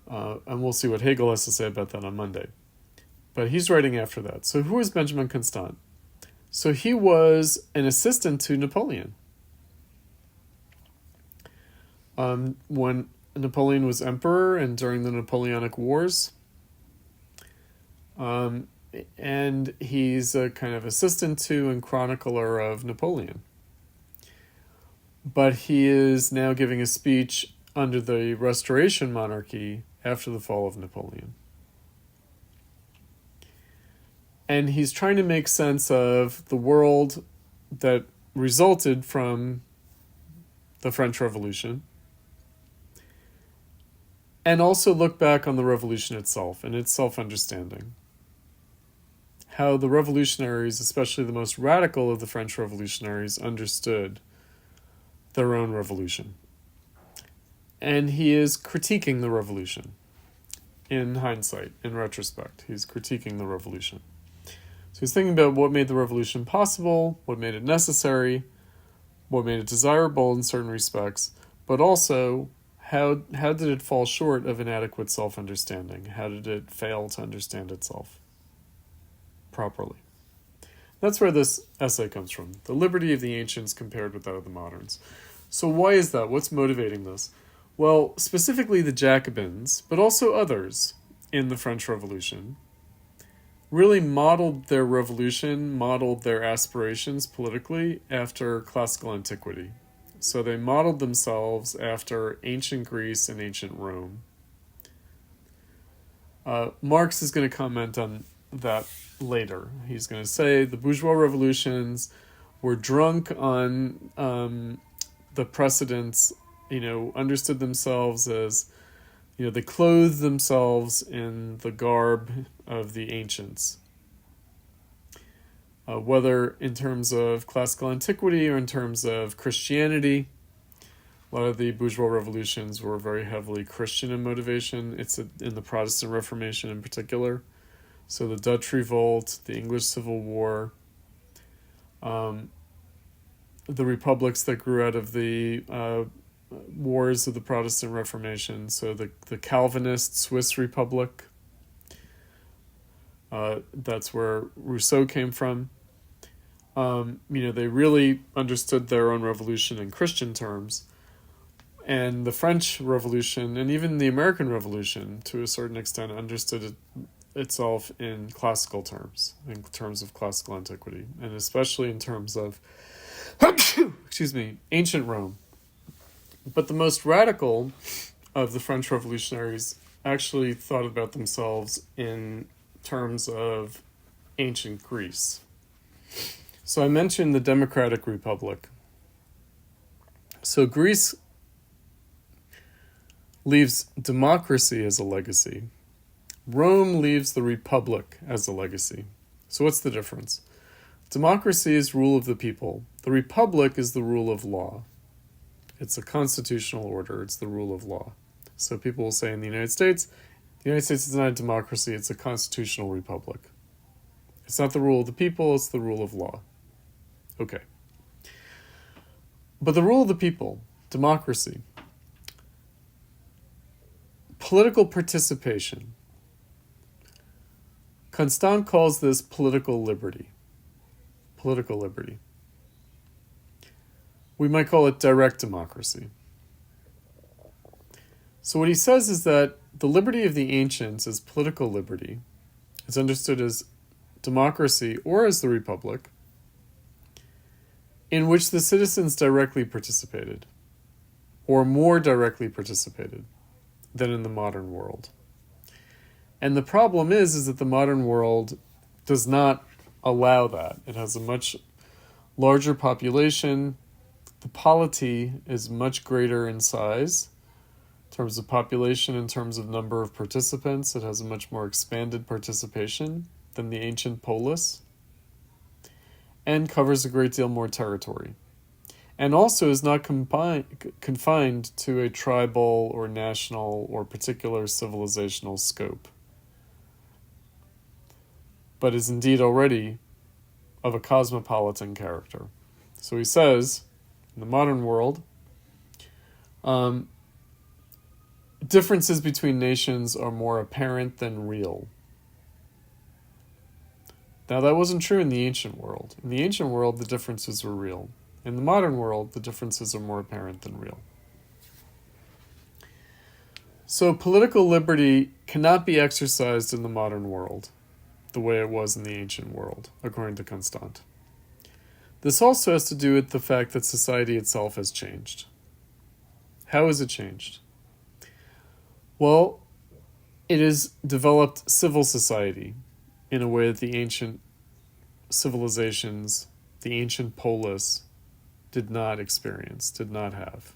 And we'll see what Hegel has to say about that on Monday. But he's writing after that. So who is Benjamin Constant? So he was an assistant to Napoleon. When Napoleon was emperor and during the Napoleonic Wars. And he's a kind of assistant to and chronicler of Napoleon. But he is now giving a speech under the Restoration monarchy after the fall of Napoleon. And he's trying to make sense of the world that resulted from the French Revolution, and also look back on the revolution itself and its self-understanding. How the revolutionaries, especially the most radical of the French revolutionaries, understood their own revolution. And he is critiquing the revolution in hindsight, in retrospect. He's critiquing the revolution. So he's thinking about what made the revolution possible, what made it necessary, what made it desirable in certain respects, but also how did it fall short of an adequate self-understanding? How did it fail to understand itself properly? That's where this essay comes from. The liberty of the ancients compared with that of the moderns. So why is that? What's motivating this? Well, specifically the Jacobins, but also others in the French Revolution, really modeled their revolution, modeled their aspirations politically after classical antiquity. So they modeled themselves after ancient Greece and ancient Rome. Marx is going to comment on that later. He's going to say the bourgeois revolutions were drunk on the precedents, understood themselves as, they clothed themselves in the garb of the ancients. Whether in terms of classical antiquity or in terms of Christianity, a lot of the bourgeois revolutions were very heavily Christian in motivation. It's in the Protestant Reformation in particular. So the Dutch Revolt, the English Civil War, the republics that grew out of the wars of the Protestant Reformation. So the Calvinist Swiss Republic, that's where Rousseau came from. They really understood their own revolution in Christian terms. And the French Revolution, and even the American Revolution, to a certain extent, understood itself in classical terms, in terms of classical antiquity, and especially in terms of, ancient Rome. But the most radical of the French revolutionaries actually thought about themselves in terms of ancient Greece. So I mentioned the Democratic Republic. So Greece leaves democracy as a legacy. Rome leaves the republic as a legacy. So what's the difference? Democracy is rule of the people. The republic is the rule of law. It's a constitutional order. It's the rule of law. So people will say in the United States is not a democracy, it's a constitutional republic. It's not the rule of the people, it's the rule of law. Okay. But the rule of the people, democracy, political participation. Constant calls this political liberty. Political liberty. We might call it direct democracy. So what he says is that the liberty of the ancients is political liberty. It's understood as democracy or as the republic, in which the citizens directly participated, or more directly participated than in the modern world. And the problem is that the modern world does not allow that. It has a much larger population. The polity is much greater in size. In terms of population, in terms of number of participants, it has a much more expanded participation than the ancient polis, and covers a great deal more territory. And also is not confined to a tribal or national or particular civilizational scope, but is indeed already of a cosmopolitan character. So he says, in the modern world, differences between nations are more apparent than real. Now, that wasn't true in the ancient world. In the ancient world, the differences were real. In the modern world, the differences are more apparent than real. So political liberty cannot be exercised in the modern world the way it was in the ancient world, according to Constant. This also has to do with the fact that society itself has changed. How has it changed? Well, it has developed civil society in a way that the ancient civilizations, the ancient polis, did not experience, did not have.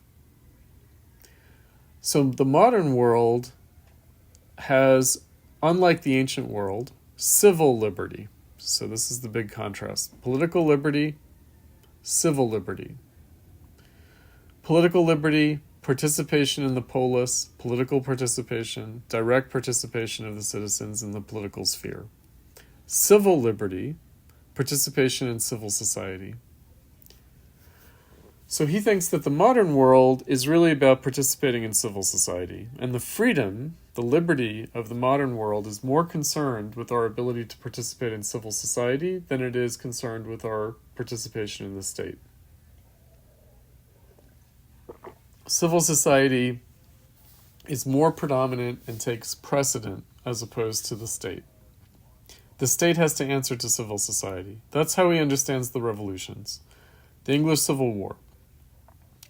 So the modern world has, unlike the ancient world, civil liberty. So this is the big contrast. Political liberty, civil liberty. Political liberty, participation in the polis, political participation, direct participation of the citizens in the political sphere. Civil liberty, participation in civil society. So he thinks that the modern world is really about participating in civil society, and the freedom, the liberty of the modern world is more concerned with our ability to participate in civil society than it is concerned with our participation in the state. Civil society is more predominant and takes precedent as opposed to the state. The state has to answer to civil society. That's how he understands the revolutions. The English Civil War.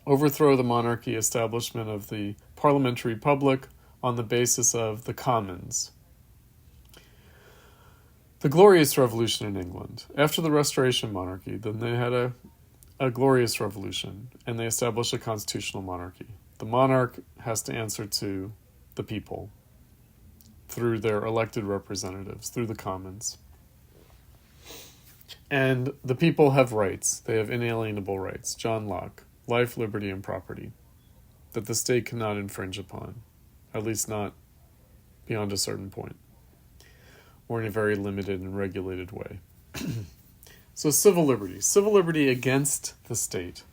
Overthrow of the monarchy, establishment of the parliamentary republic on the basis of the commons. The glorious revolution in England. After the Restoration monarchy, then they had a glorious revolution, and they established a constitutional monarchy. The monarch has to answer to the people through their elected representatives, through the commons. And the people have rights. They have inalienable rights. John Locke. Life, liberty, and property, that the state cannot infringe upon, at least not beyond a certain point, or in a very limited and regulated way. So civil liberty against the state,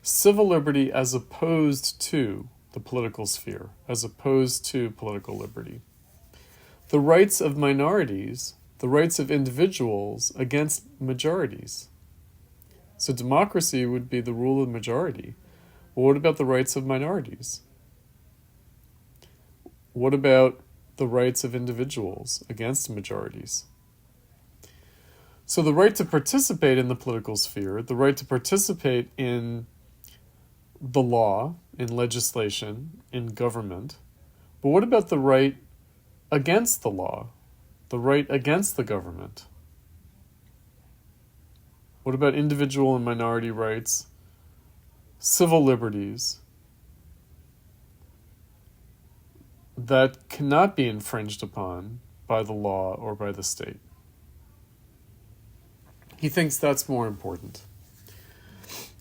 civil liberty as opposed to the political sphere, as opposed to political liberty. The rights of minorities, the rights of individuals against majorities. So democracy would be the rule of the majority. Well, what about the rights of minorities? What about the rights of individuals against majorities? So the right to participate in the political sphere, the right to participate in the law, in legislation, in government. But what about the right against the law, the right against the government? What about individual and minority rights, civil liberties that cannot be infringed upon by the law or by the state? He thinks that's more important.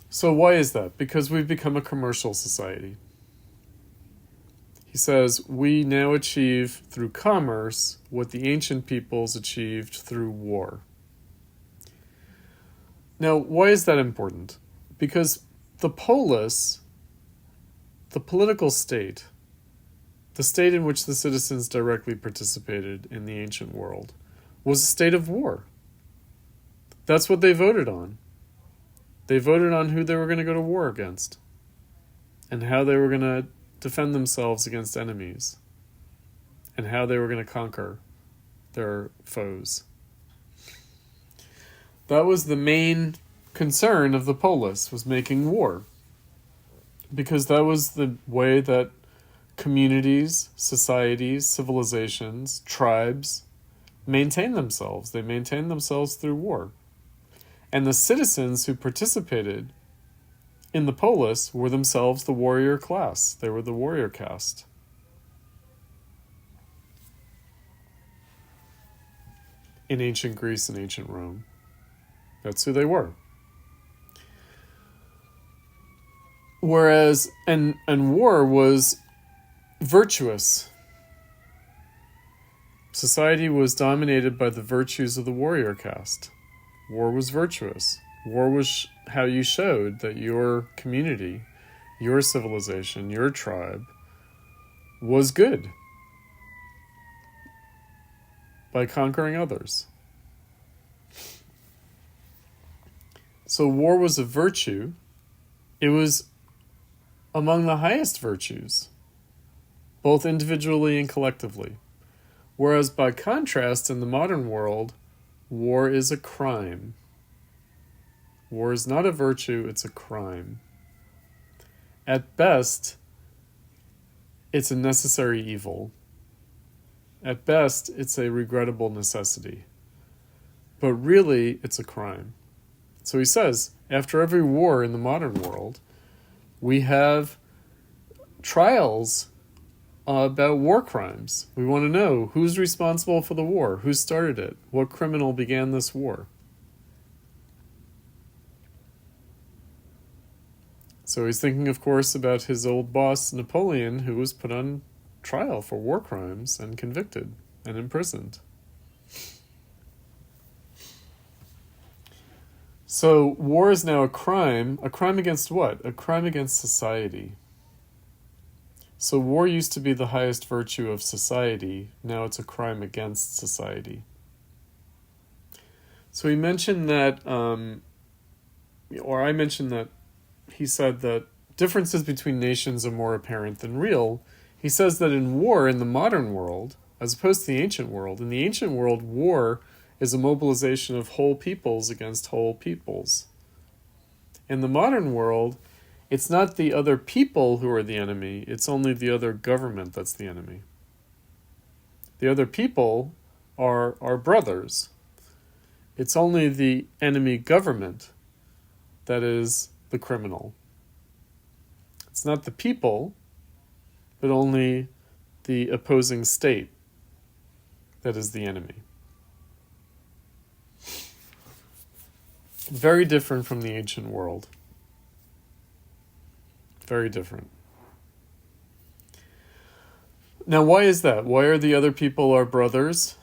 So why is that? Because we've become a commercial society. He says, we now achieve through commerce what the ancient peoples achieved through war. Now, why is that important? Because the polis, the political state, the state in which the citizens directly participated in the ancient world, was a state of war. That's what they voted on. They voted on who they were going to go to war against and how they were going to defend themselves against enemies and how they were going to conquer their foes. That was the main concern of the polis, was making war. Because that was the way that communities, societies, civilizations, tribes maintained themselves. They maintained themselves through war. And the citizens who participated in the polis were themselves the warrior class. They were the warrior caste. In ancient Greece and ancient Rome. That's who they were. Whereas, and war was virtuous. Society was dominated by the virtues of the warrior caste. War was virtuous. War was how you showed that your community, your civilization, your tribe was good by conquering others. So war was a virtue. It was among the highest virtues, both individually and collectively. Whereas by contrast, in the modern world, war is a crime. War is not a virtue, it's a crime. At best, it's a necessary evil. At best, it's a regrettable necessity. But really, it's a crime. So he says, after every war in the modern world, we have trials about war crimes. We want to know who's responsible for the war, who started it, what criminal began this war. So he's thinking, of course, about his old boss, Napoleon, who was put on trial for war crimes and convicted and imprisoned. So war is now a crime. A crime against what? A crime against society. So war used to be the highest virtue of society. Now it's a crime against society. So he mentioned that, or I mentioned that he said that differences between nations are more apparent than real. He says that in war, in the modern world, as opposed to the ancient world, in the ancient world, war is a mobilization of whole peoples against whole peoples. In the modern world, it's not the other people who are the enemy, it's only the other government that's the enemy. The other people are our brothers. It's only the enemy government that is the criminal. It's not the people, but only the opposing state that is the enemy. Very different from the ancient world. Very different. Now, why is that? Why are the other people our brothers?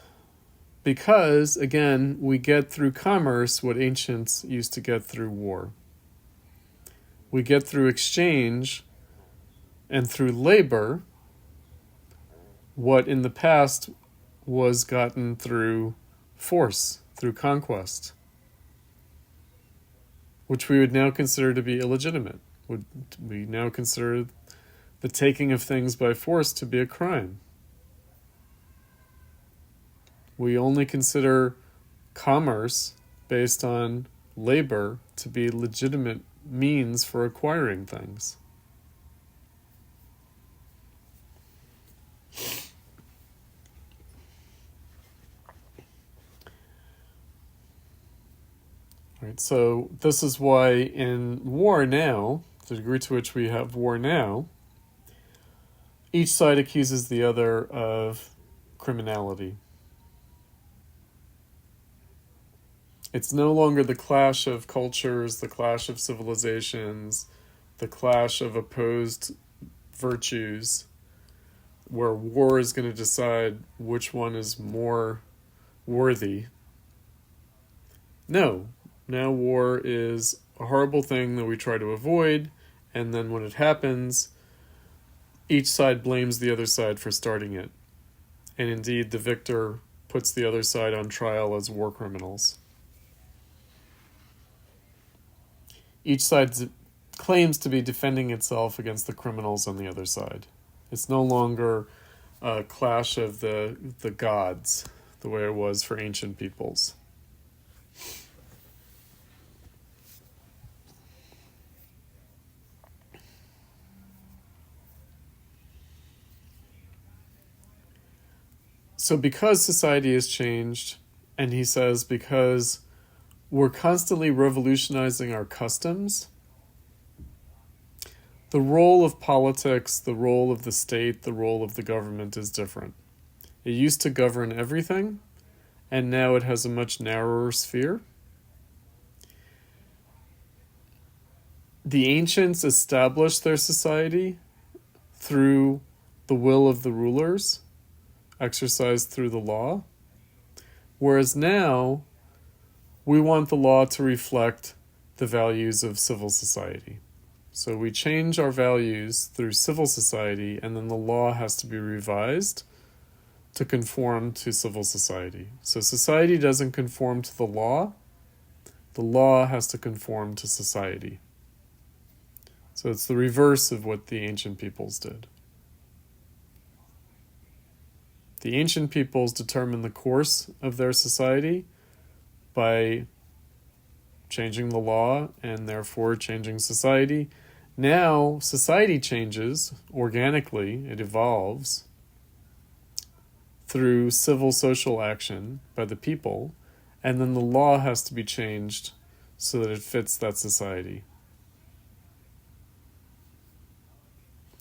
Because, again, we get through commerce what ancients used to get through war. We get through exchange and through labor what in the past was gotten through force, through conquest, which we would now consider to be illegitimate. We now consider the taking of things by force to be a crime. We only consider commerce based on labor to be legitimate means for acquiring things. Right, so this is why in war now, the degree to which we have war now, each side accuses the other of criminality. It's no longer the clash of cultures, the clash of civilizations, the clash of opposed virtues, where war is going to decide which one is more worthy. No, now war is a horrible thing that we try to avoid, and then when it happens, each side blames the other side for starting it. And indeed, the victor puts the other side on trial as war criminals. Each side claims to be defending itself against the criminals on the other side. It's no longer a clash of the gods, the way it was for ancient peoples. So because society has changed, and he says because we're constantly revolutionizing our customs, the role of politics, the role of the state, the role of the government is different. It used to govern everything, and now it has a much narrower sphere. The ancients established their society through the will of the rulers, exercised through the law, whereas now we want the law to reflect the values of civil society. So we change our values through civil society, and then the law has to be revised to conform to civil society. So society doesn't conform to the law has to conform to society. So it's the reverse of what the ancient peoples did. The ancient peoples determined the course of their society by changing the law and therefore changing society. Now, society changes organically, it evolves through civil social action by the people, and then the law has to be changed so that it fits that society.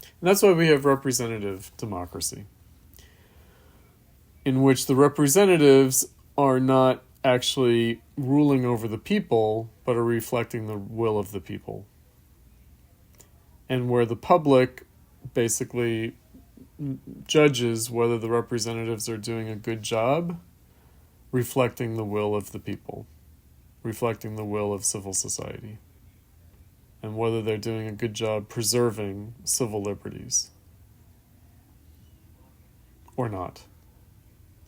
And that's why we have representative democracy, in which the representatives are not actually ruling over the people, but are reflecting the will of the people. And where the public basically judges whether the representatives are doing a good job reflecting the will of the people, reflecting the will of civil society, and whether they're doing a good job preserving civil liberties or not.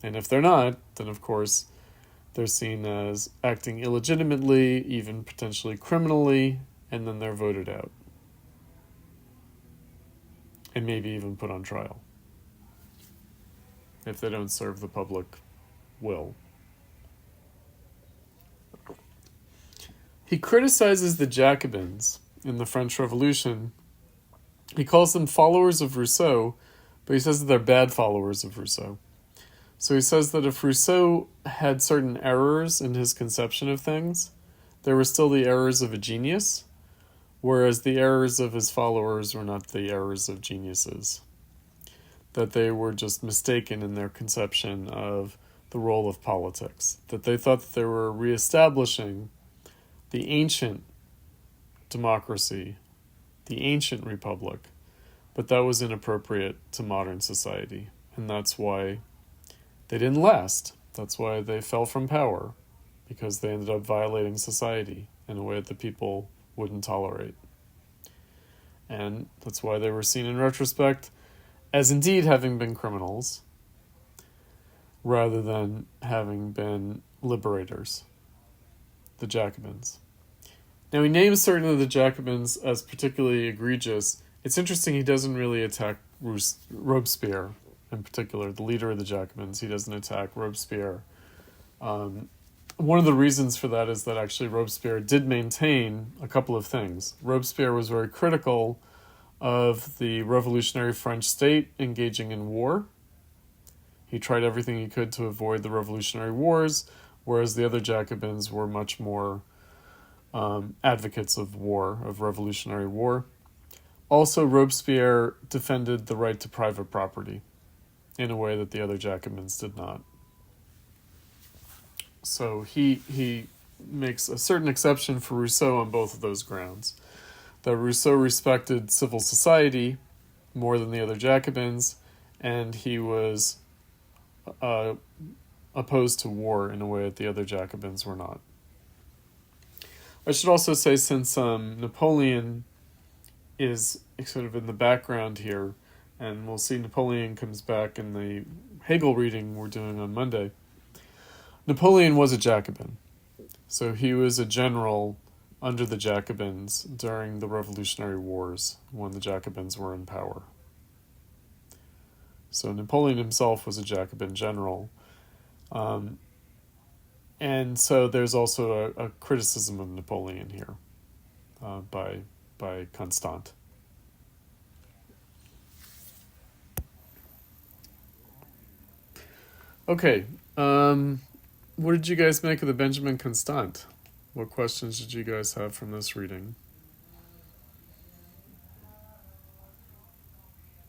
And if they're not, then of course they're seen as acting illegitimately, even potentially criminally, and then they're voted out. And maybe even put on trial if they don't serve the public will. He criticizes the Jacobins in the French Revolution. He calls them followers of Rousseau, but he says that they're bad followers of Rousseau. So he says that if Rousseau had certain errors in his conception of things, there were still the errors of a genius, whereas the errors of his followers were not the errors of geniuses. That they were just mistaken in their conception of the role of politics. That they thought that they were reestablishing the ancient democracy, the ancient republic, but that was inappropriate to modern society. And that's why they didn't last. That's why they fell from power, because they ended up violating society in a way that the people wouldn't tolerate. And that's why they were seen in retrospect as indeed having been criminals, rather than having been liberators, the Jacobins. Now he names certain of the Jacobins as particularly egregious. It's interesting he doesn't really attack Robespierre in particular, the leader of the Jacobins. He doesn't attack Robespierre. One of the reasons for that is that actually Robespierre did maintain a couple of things. Robespierre was very critical of the revolutionary French state engaging in war. He tried everything he could to avoid the revolutionary wars, whereas the other Jacobins were much more advocates of war, of revolutionary war. Also, Robespierre defended the right to private property in a way that the other Jacobins did not. So he makes a certain exception for Rousseau on both of those grounds. That Rousseau respected civil society more than the other Jacobins, and he was opposed to war in a way that the other Jacobins were not. I should also say, since Napoleon is sort of in the background here, and we'll see Napoleon comes back in the Hegel reading we're doing on Monday, Napoleon was a Jacobin. So he was a general under the Jacobins during the Revolutionary Wars when the Jacobins were in power. So Napoleon himself was a Jacobin general. And so there's also a criticism of Napoleon here by Constant. Okay, what did you guys make of the Benjamin Constant? What questions did you guys have from this reading?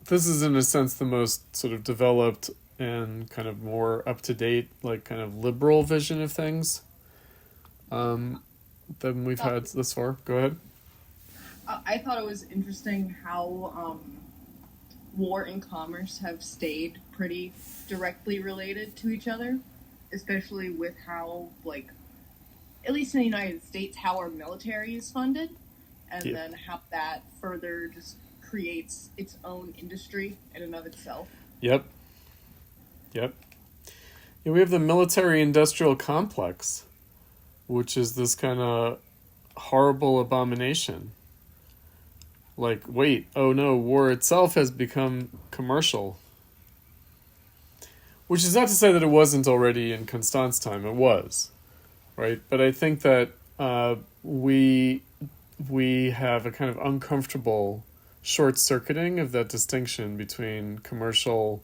This is, in a sense, the most sort of developed and kind of more up-to-date, like kind of liberal vision of things than we've had this far. Go ahead. I thought it was interesting how war and commerce have stayed pretty directly related to each other, especially with how, like, at least in the United States, how our military is funded, and then how that further just creates its own industry in and of itself. Yep. Yeah, we have the military-industrial complex, which is this kind of horrible abomination. Like, wait, oh no, war itself has become commercial. Which is not to say that it wasn't already in Constant's time. It was, right? But I think that we have a kind of uncomfortable short-circuiting of that distinction between commercial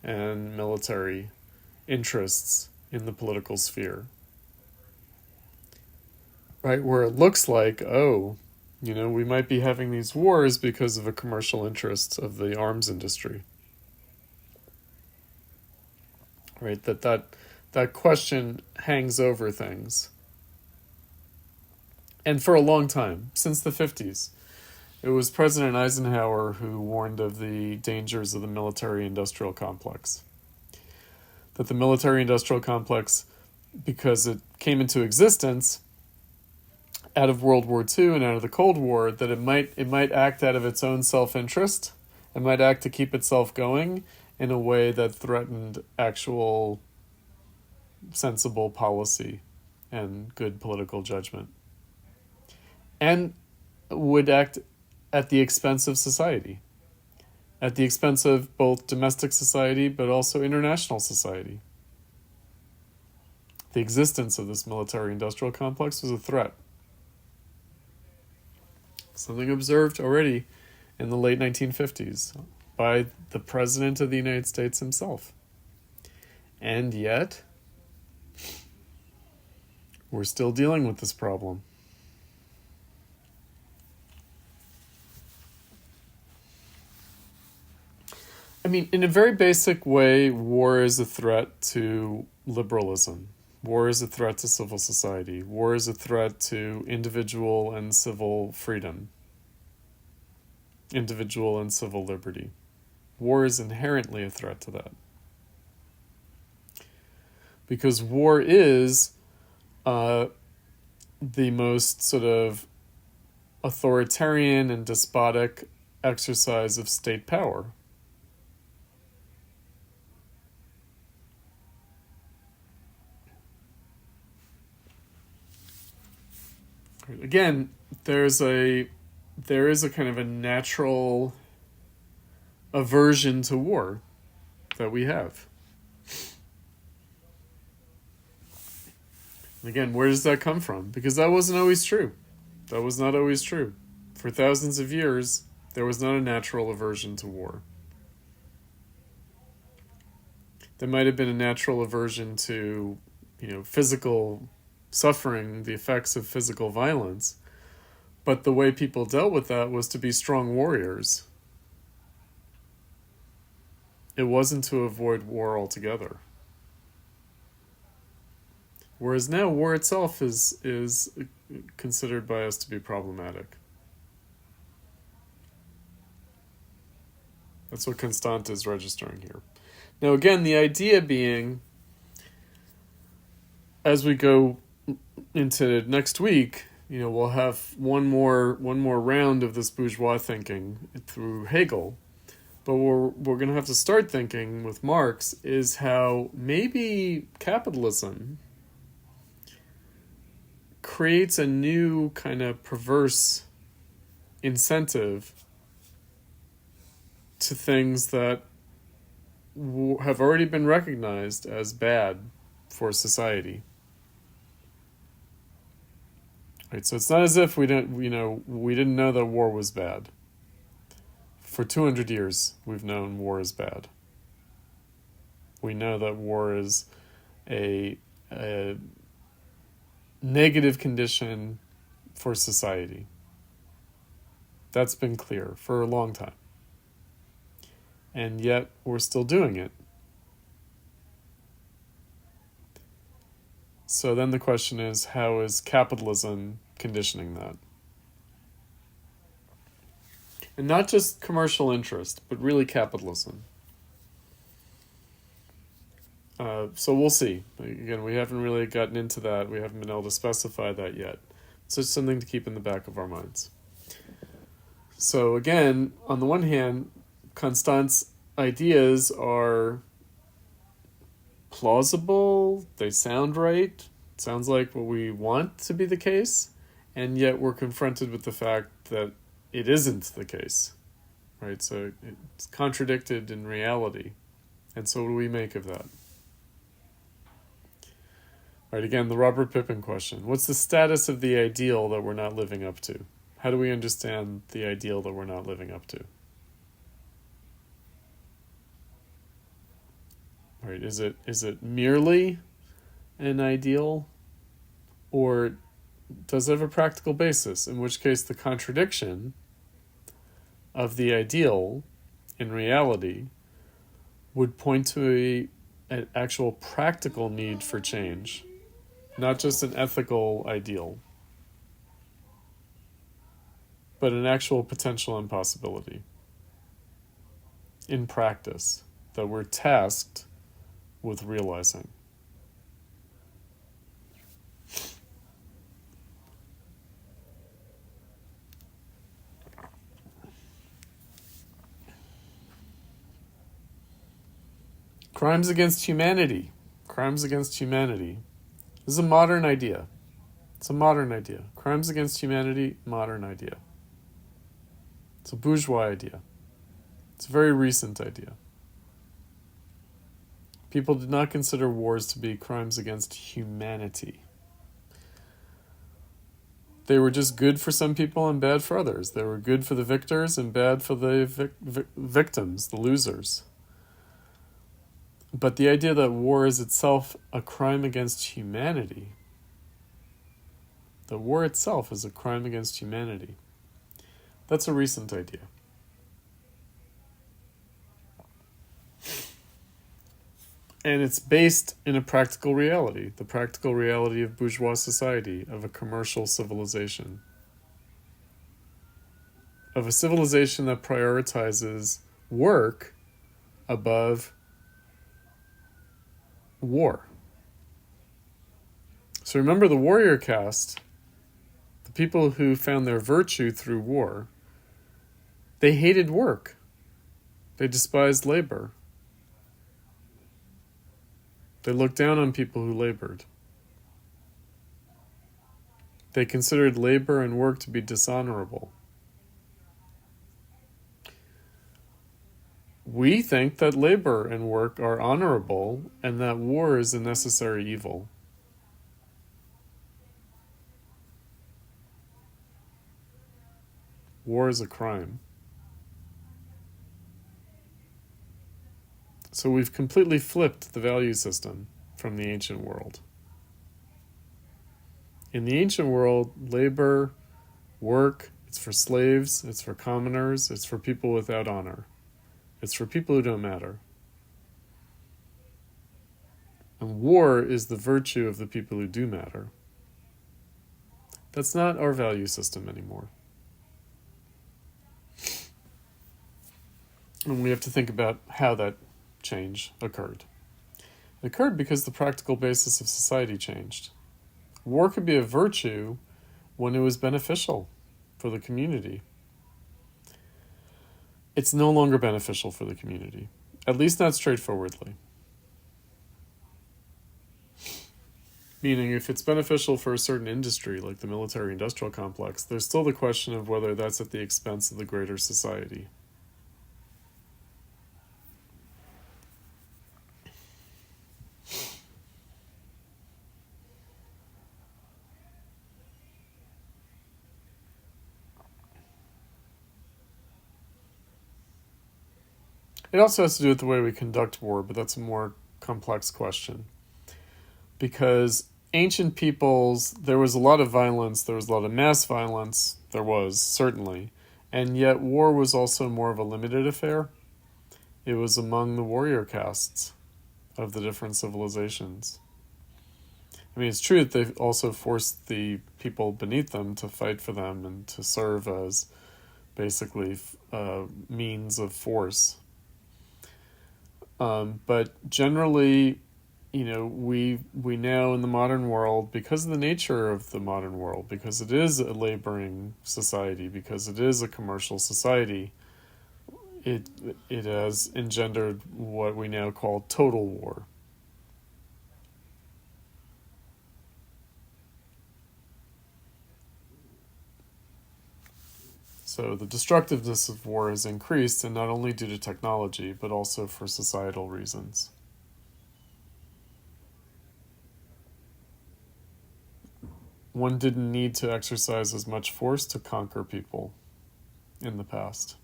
and military interests in the political sphere. Right? Where it looks like, we might be having these wars because of a commercial interest of the arms industry. Right? That question hangs over things. And for a long time, since the 50s. It was President Eisenhower who warned of the dangers of the military-industrial complex. That the military-industrial complex, because it came into existence, out of World War II and out of the Cold War, that it might act out of its own self-interest. It might act to keep itself going in a way that threatened actual sensible policy and good political judgment, and would act at the expense of society, at the expense of both domestic society but also international society. The existence of this military-industrial complex was a threat. Something observed already in the late 1950s by the President of the United States himself. And yet, we're still dealing with this problem. I mean, in a very basic way, war is a threat to liberalism. War is a threat to civil society. War is a threat to individual and civil freedom, individual and civil liberty. War is inherently a threat to that. Because war is the most sort of authoritarian and despotic exercise of state power. Again, there is a kind of a natural aversion to war that we have. And again, where does that come from? Because that wasn't always true. That was not always true. For thousands of years, there was not a natural aversion to war. There might have been a natural aversion to, physical suffering, the effects of physical violence, but the way people dealt with that was to be strong warriors. It wasn't to avoid war altogether. Whereas now, war itself is considered by us to be problematic. That's what Constant is registering here. Now again, the idea being, as we go into next week, we'll have one more round of this bourgeois thinking through Hegel. But we're going to have to start thinking with Marx is how maybe capitalism creates a new kind of perverse incentive to things that have already been recognized as bad for society. Right, so it's not as if we didn't know that war was bad. For 200 years, we've known war is bad. We know that war is a negative condition for society. That's been clear for a long time. And yet, we're still doing it. So then the question is, how is capitalism conditioning that? And not just commercial interest, but really capitalism. So we'll see. Again, we haven't really gotten into that. We haven't been able to specify that yet. It's just something to keep in the back of our minds. So again, on the one hand, Constant's ideas are plausible, they sound right, it sounds like what we want to be the case, and yet we're confronted with the fact that it isn't the case, right? So it's contradicted in reality. And so what do we make of that? Right, again, the Robert Pippin question. What's the status of the ideal that we're not living up to? How do we understand the ideal that we're not living up to? Right, is it merely an ideal, or does it have a practical basis? In which case, the contradiction of the ideal in reality would point to an actual practical need for change, not just an ethical ideal, but an actual potential impossibility in practice that we're tasked with realizing. Crimes against humanity. Crimes against humanity. This is a modern idea. It's a modern idea. Crimes against humanity, modern idea. It's a bourgeois idea. It's a very recent idea. People did not consider wars to be crimes against humanity. They were just good for some people and bad for others. They were good for the victors and bad for the victims, the losers. But the idea that war is itself a crime against humanity, the war itself is a crime against humanity, that's a recent idea. And it's based in a practical reality, the practical reality of bourgeois society, of a commercial civilization, of a civilization that prioritizes work above war. So remember the warrior caste, the people who found their virtue through war, they hated work. They despised labor. They looked down on people who labored. They considered labor and work to be dishonorable. We think that labor and work are honorable and that war is a necessary evil. War is a crime. So we've completely flipped the value system from the ancient world. In the ancient world, labor, work, it's for slaves, it's for commoners, it's for people without honor. It's for people who don't matter. And war is the virtue of the people who do matter. That's not our value system anymore. And we have to think about how that change occurred. It occurred because the practical basis of society changed. War could be a virtue when it was beneficial for the community. It's no longer beneficial for the community, at least not straightforwardly. Meaning, if it's beneficial for a certain industry, like the military-industrial complex, there's still the question of whether that's at the expense of the greater society. It also has to do with the way we conduct war, but that's a more complex question. Because ancient peoples, there was a lot of violence, there was a lot of mass violence, there was, certainly, and yet war was also more of a limited affair. It was among the warrior castes of the different civilizations. I mean, it's true that they also forced the people beneath them to fight for them and to serve as basically means of force. But generally, we now in the modern world, because of the nature of the modern world, because it is a laboring society, because it is a commercial society, it has engendered what we now call total war. So the destructiveness of war has increased, and not only due to technology, but also for societal reasons. One didn't need to exercise as much force to conquer people in the past.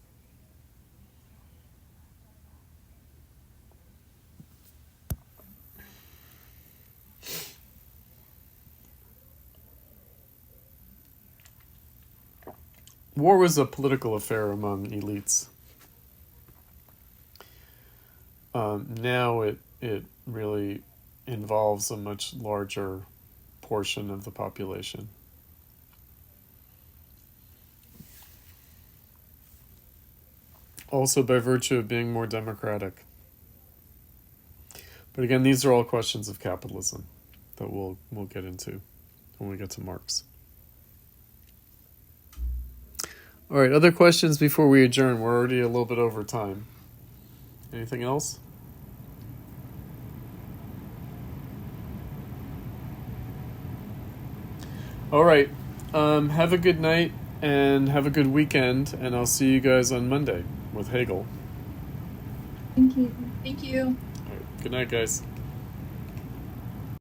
War was a political affair among elites. Now it really involves a much larger portion of the population. Also by virtue of being more democratic. But again, these are all questions of capitalism that we'll get into when we get to Marx. All right, other questions before we adjourn? We're already a little bit over time. Anything else? All right. Have a good night and have a good weekend, and I'll see you guys on Monday with Hegel. Thank you. Thank you. All right. Good night, guys.